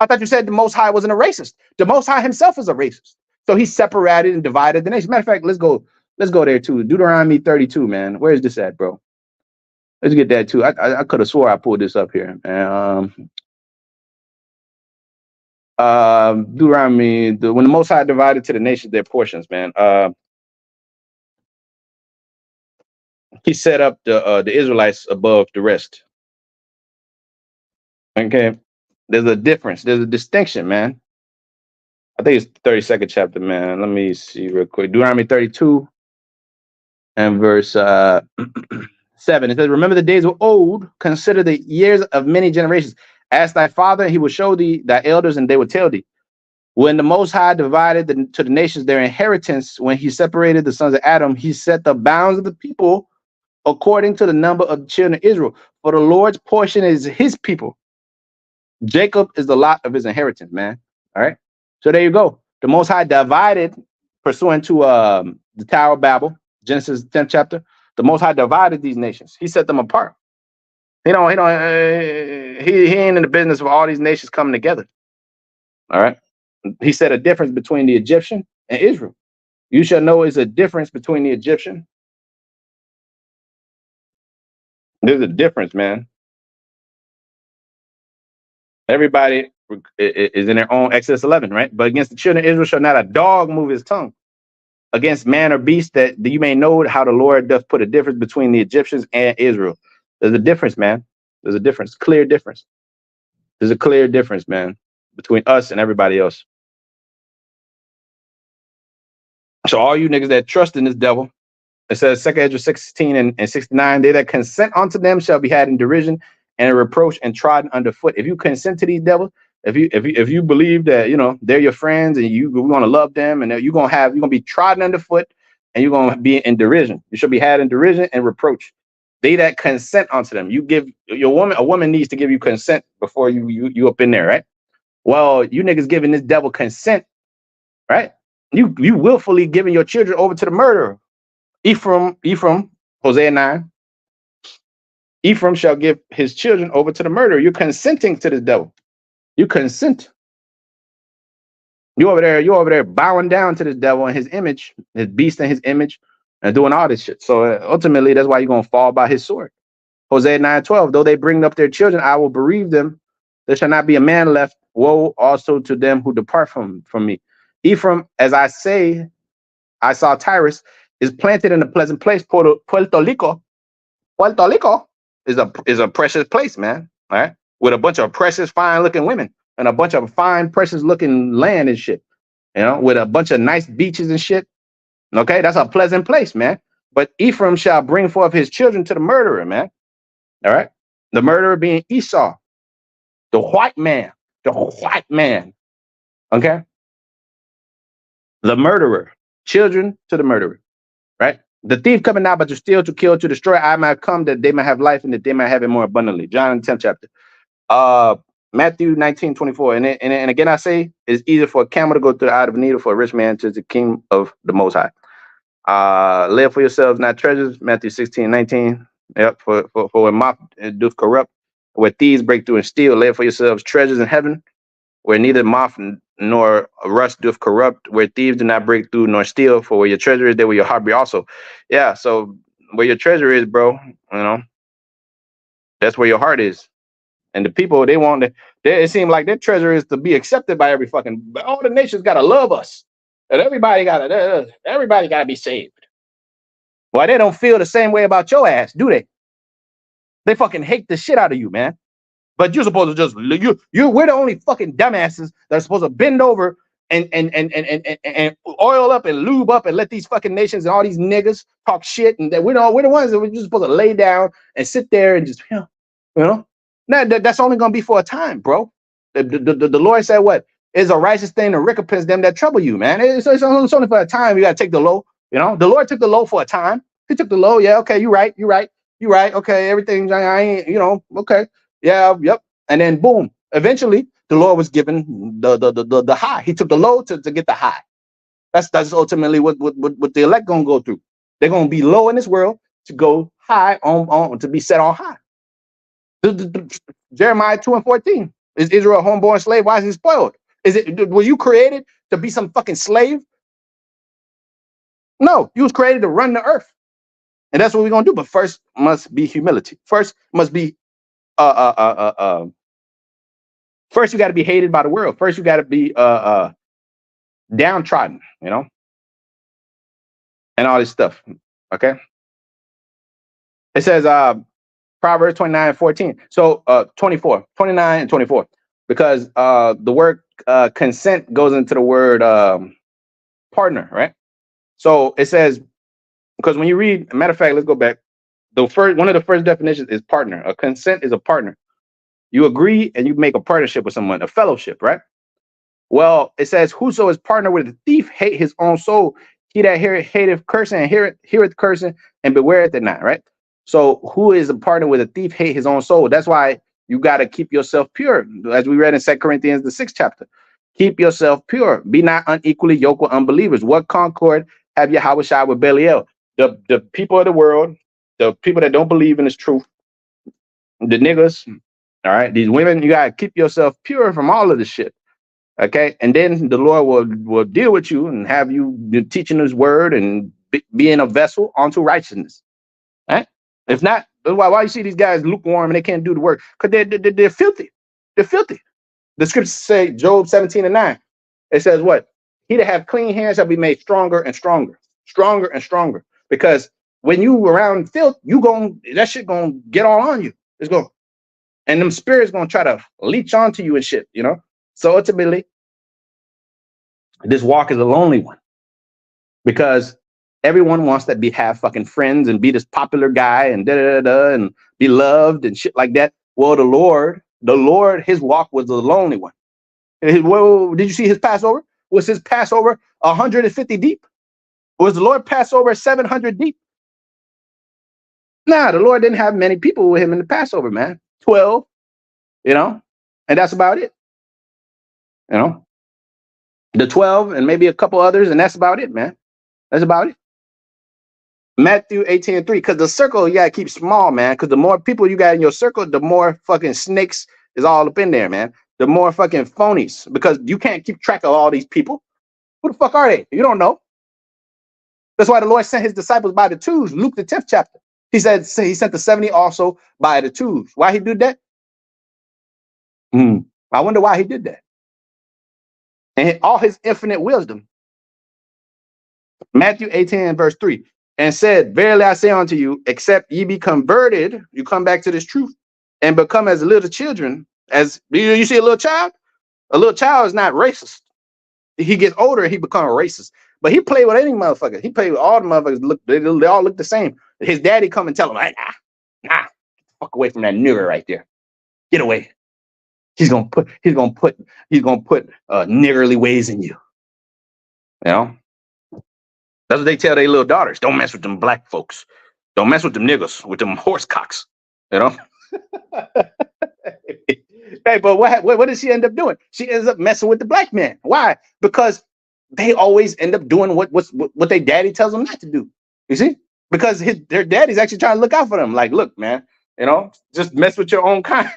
thought you said the Most High wasn't a racist. The Most High himself is a racist. So he separated and divided the nation. Matter of fact, let's go there too. Deuteronomy 32, man. Where is this at, bro? Let's get that too. I could have swore I pulled this up here. Deuteronomy, when the Most High divided to the nations their portions, man. He set up the Israelites above the rest. Okay, there's a difference. There's a distinction, man. I think it's 32nd chapter, man. Let me see real quick. Deuteronomy 32 and verse 7. It says, "Remember the days of old. Consider the years of many generations. Ask thy father, and he will show thee thy elders, and they will tell thee. When the Most High divided to the nations their inheritance, when he separated the sons of Adam, he set the bounds of the people according to the number of the children of Israel. For the Lord's portion is his people. Jacob is the lot of his inheritance, man." All right. So there you go. The Most High divided, pursuant to the Tower of Babel, Genesis 10th chapter. The Most High divided these nations. He set them apart. He ain't in the business of all these nations coming together. All right. He said a difference between the Egyptian and Israel. You shall know is a difference between the Egyptian. There's a difference, man. Everybody is in their own. Exodus 11, right? But against the children of Israel shall not a dog move his tongue. Against man or beast, that you may know how the Lord doth put a difference between the Egyptians and Israel. There's a difference, man. There's a difference. Clear difference. There's a clear difference, man, between us and everybody else. So all you niggas that trust in this devil, it says 2 Ezra 16 and 69, they that consent unto them shall be had in derision and reproach and trodden underfoot. If you consent to these devils, if you believe that, you know, they're your friends and we want to love them, and you're gonna be trodden underfoot, and you're gonna be in derision. You should be had in derision and reproach. They that consent unto them. You give a woman needs to give you consent before you up in there, right? Well, you niggas giving this devil consent, right? You willfully giving your children over to the murderer. Ephraim, Hosea 9. Ephraim shall give his children over to the murderer. You're consenting to the devil. You consent. You over there bowing down to the devil and his image, his beast and his image, and doing all this shit. So ultimately, that's why you're gonna fall by his sword. Hosea 9:12. Though they bring up their children, I will bereave them. There shall not be a man left. Woe also to them who depart from me. Ephraim, as I say, I saw Tyrus, is planted in a pleasant place. Puerto Rico is a precious place, man. All right, with a bunch of precious, fine-looking women and a bunch of fine, precious-looking land and shit. You know, with a bunch of nice beaches and shit. Okay, that's a pleasant place, man. But Ephraim shall bring forth his children to the murderer, man. All right, the murderer being Esau, the white man. Okay, the murderer, children to the murderer. Right? The thief coming out, but to steal, to kill, to destroy. I might come that they might have life and that they might have it more abundantly. John 10th chapter. Matthew 19:24. And again, I say, it's easier for a camel to go through the eye of a needle for a rich man to the kingdom of the Most High. Lay up for yourselves not treasures. Matthew 16:19. Yep. For when moth doth corrupt, where thieves break through and steal, lay up for yourselves treasures in heaven, where neither moth nor rust doth corrupt, where thieves do not break through nor steal. For where your treasure is, there will your heart be also. Yeah, so where your treasure is, bro, you know, that's where your heart is. And the people, it seems like their treasure is to be accepted by all the nations gotta love us, and everybody gotta be saved. Why they don't feel the same way about your ass, do they? They fucking hate the shit out of you, man. But you're supposed to just we're the only fucking dumbasses that are supposed to bend over and oil up and lube up and let these fucking nations and all these niggas talk shit, and that we're the ones that we're just supposed to lay down and sit there and just you know No, that's only going to be for a time, bro. The Lord said, what is a righteous thing to recompense them that trouble you, man. It's only for a time. You got to take the low. You know, the Lord took the low for a time. He took the low. Yeah, okay, you're right. Okay, everything's, I ain't, okay. Yeah, yep. And then boom. Eventually, the Lord was given the high. He took the low to get the high. That's ultimately what the elect gonna go through. They're gonna be low in this world to go high on to be set on high. Jeremiah 2:14. Is Israel a homeborn slave? Why is he spoiled? Were you created to be some fucking slave? No, you was created to run the earth. And that's what we're gonna do. But first must be humility. First must be first you got to be hated by the world. First you got to be downtrodden, and all this stuff. Okay. It says Proverbs 29:14. So 29 and 24. Because the word consent goes into the word partner, right? So it says, because when you read, matter of fact, let's go back. One of the first definitions is partner. A consent is a partner. You agree and you make a partnership with someone, a fellowship, right? Well, it says, whoso is partner with a thief hate his own soul. He that hateth cursing and heareth cursing and bewareth it not, right? So who is a partner with a thief hate his own soul? That's why you got to keep yourself pure. As we read in 2 Corinthians, the 6th chapter. Keep yourself pure. Be not unequally yoked with unbelievers. What concord have Yahweh with Belial? The people of the world, the people that don't believe in this truth, the niggas, all right, these women, you got to keep yourself pure from all of this shit. Okay, and then the Lord will deal with you and have you teaching His word and being a vessel unto righteousness. Right? If not, why you see these guys lukewarm and they can't do the work? Because they're filthy. They're filthy. The scriptures say, Job 17:9. It says what? He that have clean hands shall be made stronger and stronger, stronger and stronger. Because when you around filth, that shit gonna get all on you. It's going, and them spirits gonna try to leech onto you and shit. So ultimately, this walk is a lonely one because everyone wants to have fucking friends and be this popular guy and and be loved and shit like that. Well, the Lord, his walk was a lonely one. Well, did you see his Passover? Was his Passover 150 deep? Was the Lord Passover 700 deep? Nah, the Lord didn't have many people with him in the Passover, man. 12, and that's about it. The 12 and maybe a couple others, and that's about it, man. That's about it. Matthew 18:3, because the circle you gotta keep small, man. Because the more people you got in your circle, the more fucking snakes is all up in there, man. The more fucking phonies, because you can't keep track of all these people. Who the fuck are they? You don't know. That's why the Lord sent his disciples by the twos. Luke the 10th chapter. He said he sent the 70 also by the twos. Why he did that? I wonder why he did that. And all his infinite wisdom. Matthew 18:3, and said, verily I say unto you, except ye be converted, you come back to this truth and become as little children. As you see a little child is not racist. He gets older and he becomes racist. But he played with any motherfucker. He played with all the motherfuckers. They all look the same. His daddy come and tell him, hey, nah, fuck away from that nigger right there. Get away. He's gonna put niggerly ways in you. That's what they tell their little daughters. Don't mess with them black folks. Don't mess with them niggas, with them horse cocks. Hey, but what does she end up doing? She ends up messing with the black man. Why? Because they always end up doing what their daddy tells them not to do. You see? Because their daddy's actually trying to look out for them. Like, look, man, just mess with your own kind.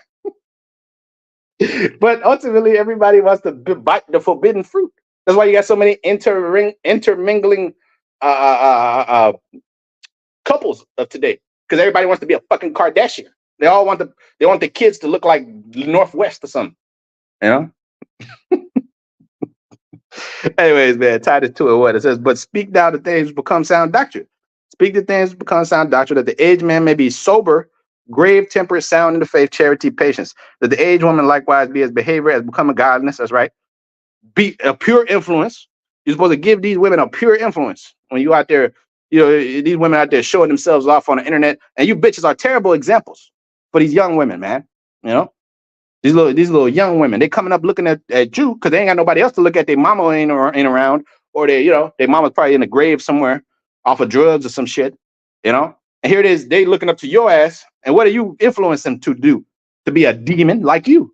But ultimately, everybody wants to bite the forbidden fruit. That's why you got so many intermingling couples of today. Because everybody wants to be a fucking Kardashian. They all want the kids to look like Northwest or something. Anyways, man, tied it to it. What it says, but speak thou the things which become sound doctrine. Speak the things which become sound doctrine, that the aged man may be sober, grave, temperate, sound in the faith, charity, patience. That the aged woman likewise be as behavior as become a godliness. That's right. Be a pure influence. You're supposed to give these women a pure influence when you out there. These women out there showing themselves off on the internet, and you bitches are terrible examples for these young women, man. You know, these little young women, they coming up looking at you because they ain't got nobody else to look at. Their mama ain't around, or their mama's probably in the grave somewhere off of drugs or some shit. You know, and here it is, they looking up to your ass, and what are you influencing them to do? To be a demon like you.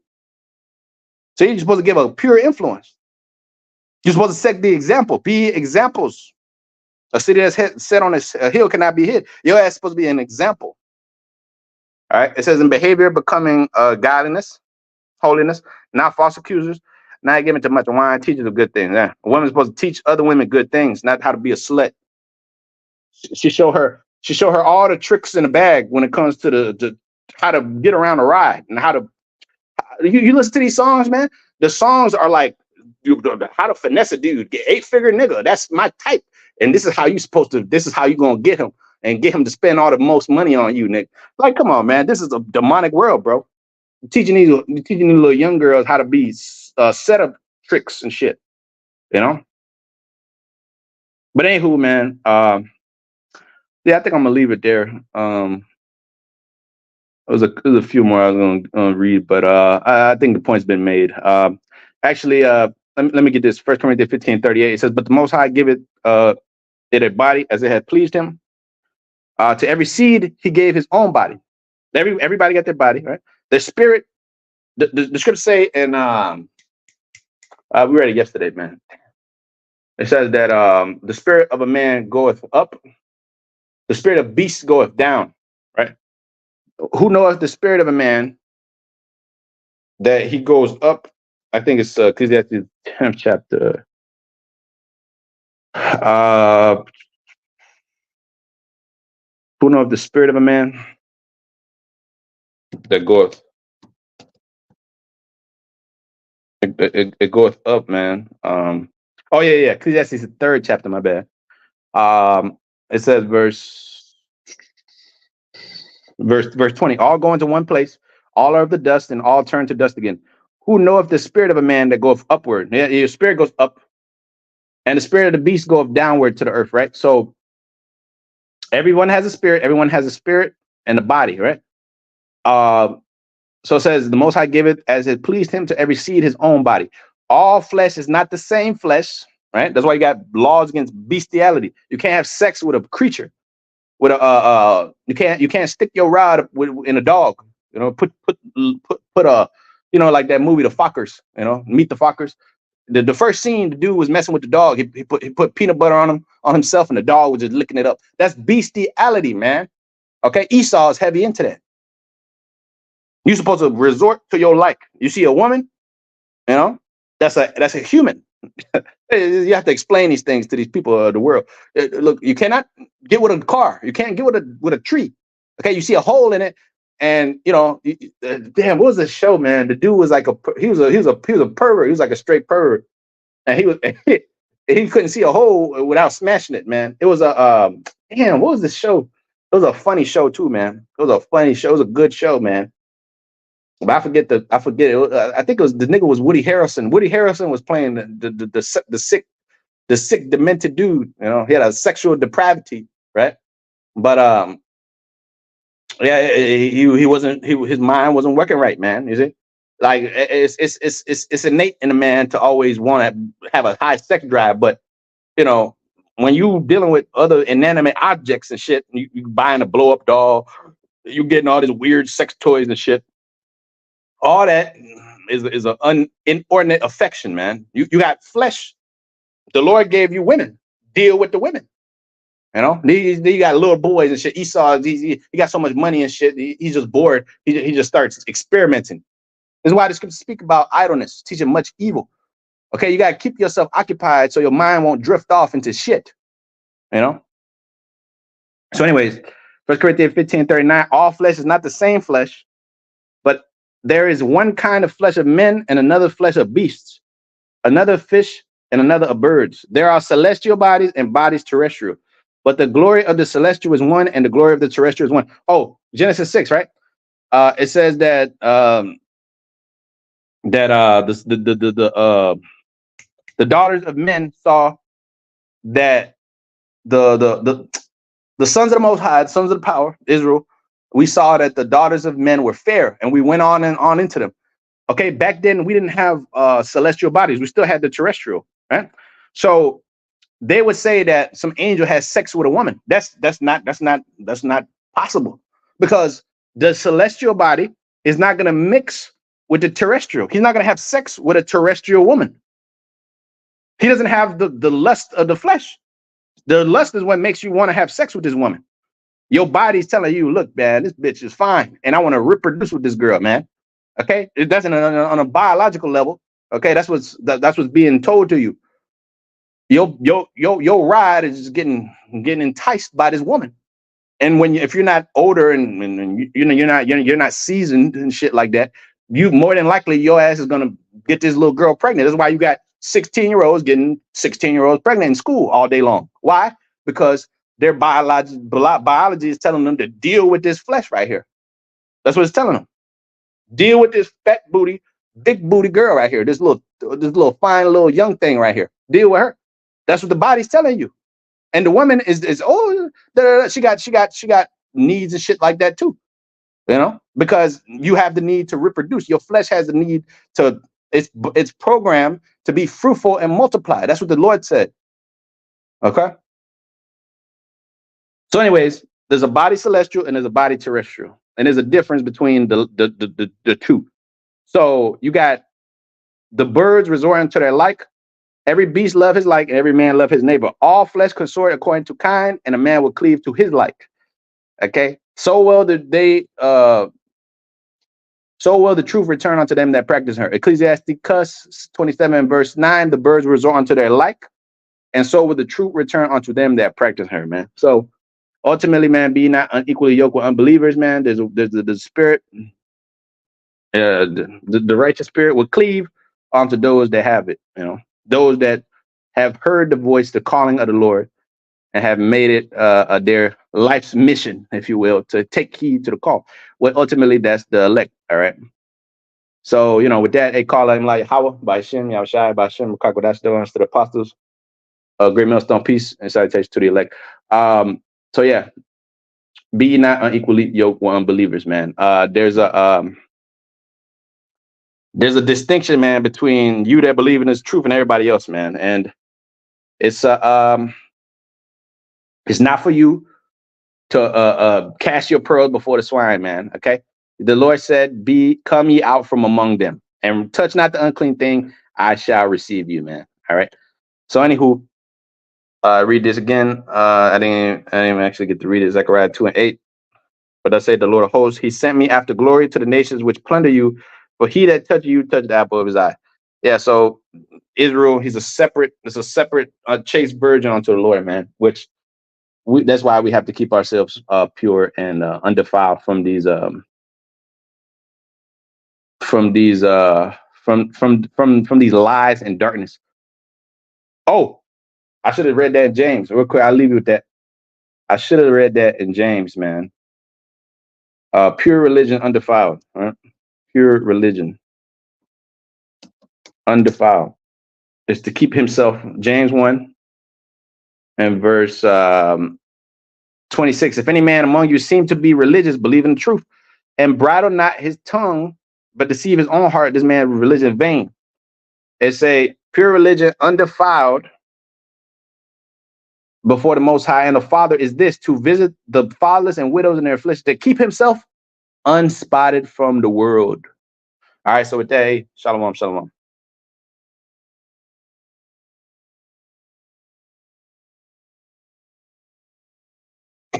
So you're supposed to give a pure influence. You're supposed to set the example, be examples. A city that's set on a hill cannot be hid. Your ass is supposed to be an example. All right. It says in behavior, becoming godliness, holiness, not false accusers, not giving too much wine, teachers of good things. Yeah. A woman's supposed to teach other women good things, not how to be a slut. She show her all the tricks in the bag when it comes to the how to get around a ride and how to. You listen to these songs, man. The songs are like how to finesse a dude, get 8-figure nigga. That's my type. And this is how you supposed to. This is how you gonna get him and get him to spend all the most money on you, Nick. Like, come on, man. This is a demonic world, bro. Teaching these little young girls how to be setup tricks and shit, you know. But anywho, man. Yeah, I think I'm gonna leave it there. There's a few more I was gonna read, but I think the point's been made. Actually, let me get this. 1 Corinthians 15:38. It says, "But the Most High giveth it a body as it had pleased him. To every seed he gave his own body." Everybody got their body, right? Their spirit. The scriptures say, and we read it yesterday, man. It says that the spirit of a man goeth up, the spirit of beasts goeth down, right? Who knoweth the spirit of a man that he goes up? I think it's Ecclesiastes 10th chapter. Who knoweth the spirit of a man that goeth? It goeth up, man. Oh yeah. Ecclesiastes the 3rd chapter. My bad. It says verse 20. All go into one place. All are of the dust, and all turn to dust again. Who knoweth the spirit of a man that goeth upward? Your spirit goes up, and the spirit of the beast goeth downward to the earth, right? So everyone has a spirit. Everyone has a spirit and a body, right? So it says, the Most High giveth as it pleased him to every seed his own body. All flesh is not the same flesh, right? That's why you got laws against bestiality. You can't have sex with a creature. With a you can't stick your rod in a dog. You know, put a, like that movie The Fockers. You know, Meet the Fockers. The first scene, the dude was messing with the dog. He put peanut butter on himself, and the dog was just licking it up. That's bestiality, man. Okay, Esau is heavy into that. You're supposed to resort to your like. You see a woman, that's a human. You have to explain these things to these people of the world. Look, you cannot get with a car. You can't get with a tree. Okay, you see a hole in it, and damn, what was the show, man? The dude was like he was a pervert. He was like a straight pervert, and he couldn't see a hole without smashing it, man. It was a damn. What was the show? It was a funny show too, man. It was a funny show. It was a good show, man. But I forget it. I think it was the nigga was Woody Harrelson. Woody Harrelson was playing the sick demented dude. He had a sexual depravity, right? But yeah, he wasn't. His mind wasn't working right, man. You see, like it's innate in a man to always want to have a high sex drive, but when you dealing with other inanimate objects and shit, you buying a blow up doll, you getting all these weird sex toys and shit. All that is an inordinate affection, man. You got flesh. The Lord gave you women. Deal with the women. You got little boys and shit. Esau, he got so much money and shit. He's just bored. He just starts experimenting. This is why the scriptures speak about idleness, teaching much evil. Okay, you got to keep yourself occupied so your mind won't drift off into shit. So anyways, 1 Corinthians 15:39, all flesh is not the same flesh, but there is one kind of flesh of men and another flesh of beasts, another fish and another of birds. There are celestial bodies and bodies terrestrial, but the glory of the celestial is one and the glory of the terrestrial is one. Oh, Genesis 6, right? It says that the daughters of men saw that the sons of the Most High, sons of the power, Israel, We saw that the daughters of men were fair, and we went on and on into them. Okay, back then we didn't have celestial bodies. We still had the terrestrial, right? So they would say that some angel has sex with a woman. That's not possible, because the celestial body is not going to mix with the terrestrial. He's not going to have sex with a terrestrial woman. He doesn't have the lust of the flesh. The lust is what makes you want to have sex with this woman. Your body's telling you, look, man, this bitch is fine, and I want to reproduce with this girl, man. Okay, it doesn't on a biological level. Okay, that's what's being told to you. Your ride is just getting enticed by this woman. And if you're not older and you're not seasoned and shit like that, you more than likely your ass is gonna get this little girl pregnant. That's why you got 16-year-olds getting 16-year-olds pregnant in school all day long. Why? Because their biology is telling them to deal with this flesh right here. That's what it's telling them. Deal with this fat booty, big booty girl right here. This little fine little young thing right here. Deal with her. That's what the body's telling you. And the woman is she got needs and shit like that too. You know, because you have the need to reproduce. Your flesh has the need to, it's programmed to be fruitful and multiply. That's what the Lord said. Okay. So anyways, there's a body celestial and there's a body terrestrial. And there's a difference between the two. So you got the birds resorting to their like. Every beast love his like, and every man love his neighbor. All flesh consort according to kind, and a man will cleave to his like. Okay. So will the truth return unto them that practice her. Ecclesiasticus 27 verse 9, the birds resort unto their like, and so will the truth return unto them that practice her, man. So ultimately, man, be not unequally yoked with unbelievers, man. There's the spirit, the righteous spirit will cleave onto those that have it, you know, those that have heard the voice, the calling of the Lord, and have made it their life's mission, if you will, to take heed to the call. Well, ultimately, that's the elect, all right? So, you know, with that, they call him like Hawa, by Shem, Yahushai, by Shem, Kakwadash, to the apostles, great millstone, peace, and salutations to the elect. So, yeah, be not unequally yoked with unbelievers, man. There's a distinction, man, between you that believe in this truth and everybody else, man. And it's not for you to cast your pearls before the swine, man. Okay. The Lord said, come ye out from among them and touch not the unclean thing. I shall receive you, man. All right. So anywho, read this again. I didn't even actually get to read it. Zechariah 2:8. But I say the Lord of hosts, he sent me after glory to the nations which plunder you. For he that touch you, touch the apple of his eye. Yeah, so Israel, it's a separate chaste virgin unto the Lord, man. Which that's why we have to keep ourselves pure and undefiled from these lies and darkness. Oh, I should have read that in James. Real quick, I'll leave you with that. I should have read that in James, man. Pure religion undefiled. Right? Pure religion undefiled is to keep himself, James 1 and verse 26. If any man among you seem to be religious, believe in the truth, and bridle not his tongue, but deceive his own heart, this man religion vain. It's a pure religion undefiled before the Most High and the Father is this, to visit the fatherless and widows in their affliction, to keep himself unspotted from the world. All right, so with that, shalom, shalom.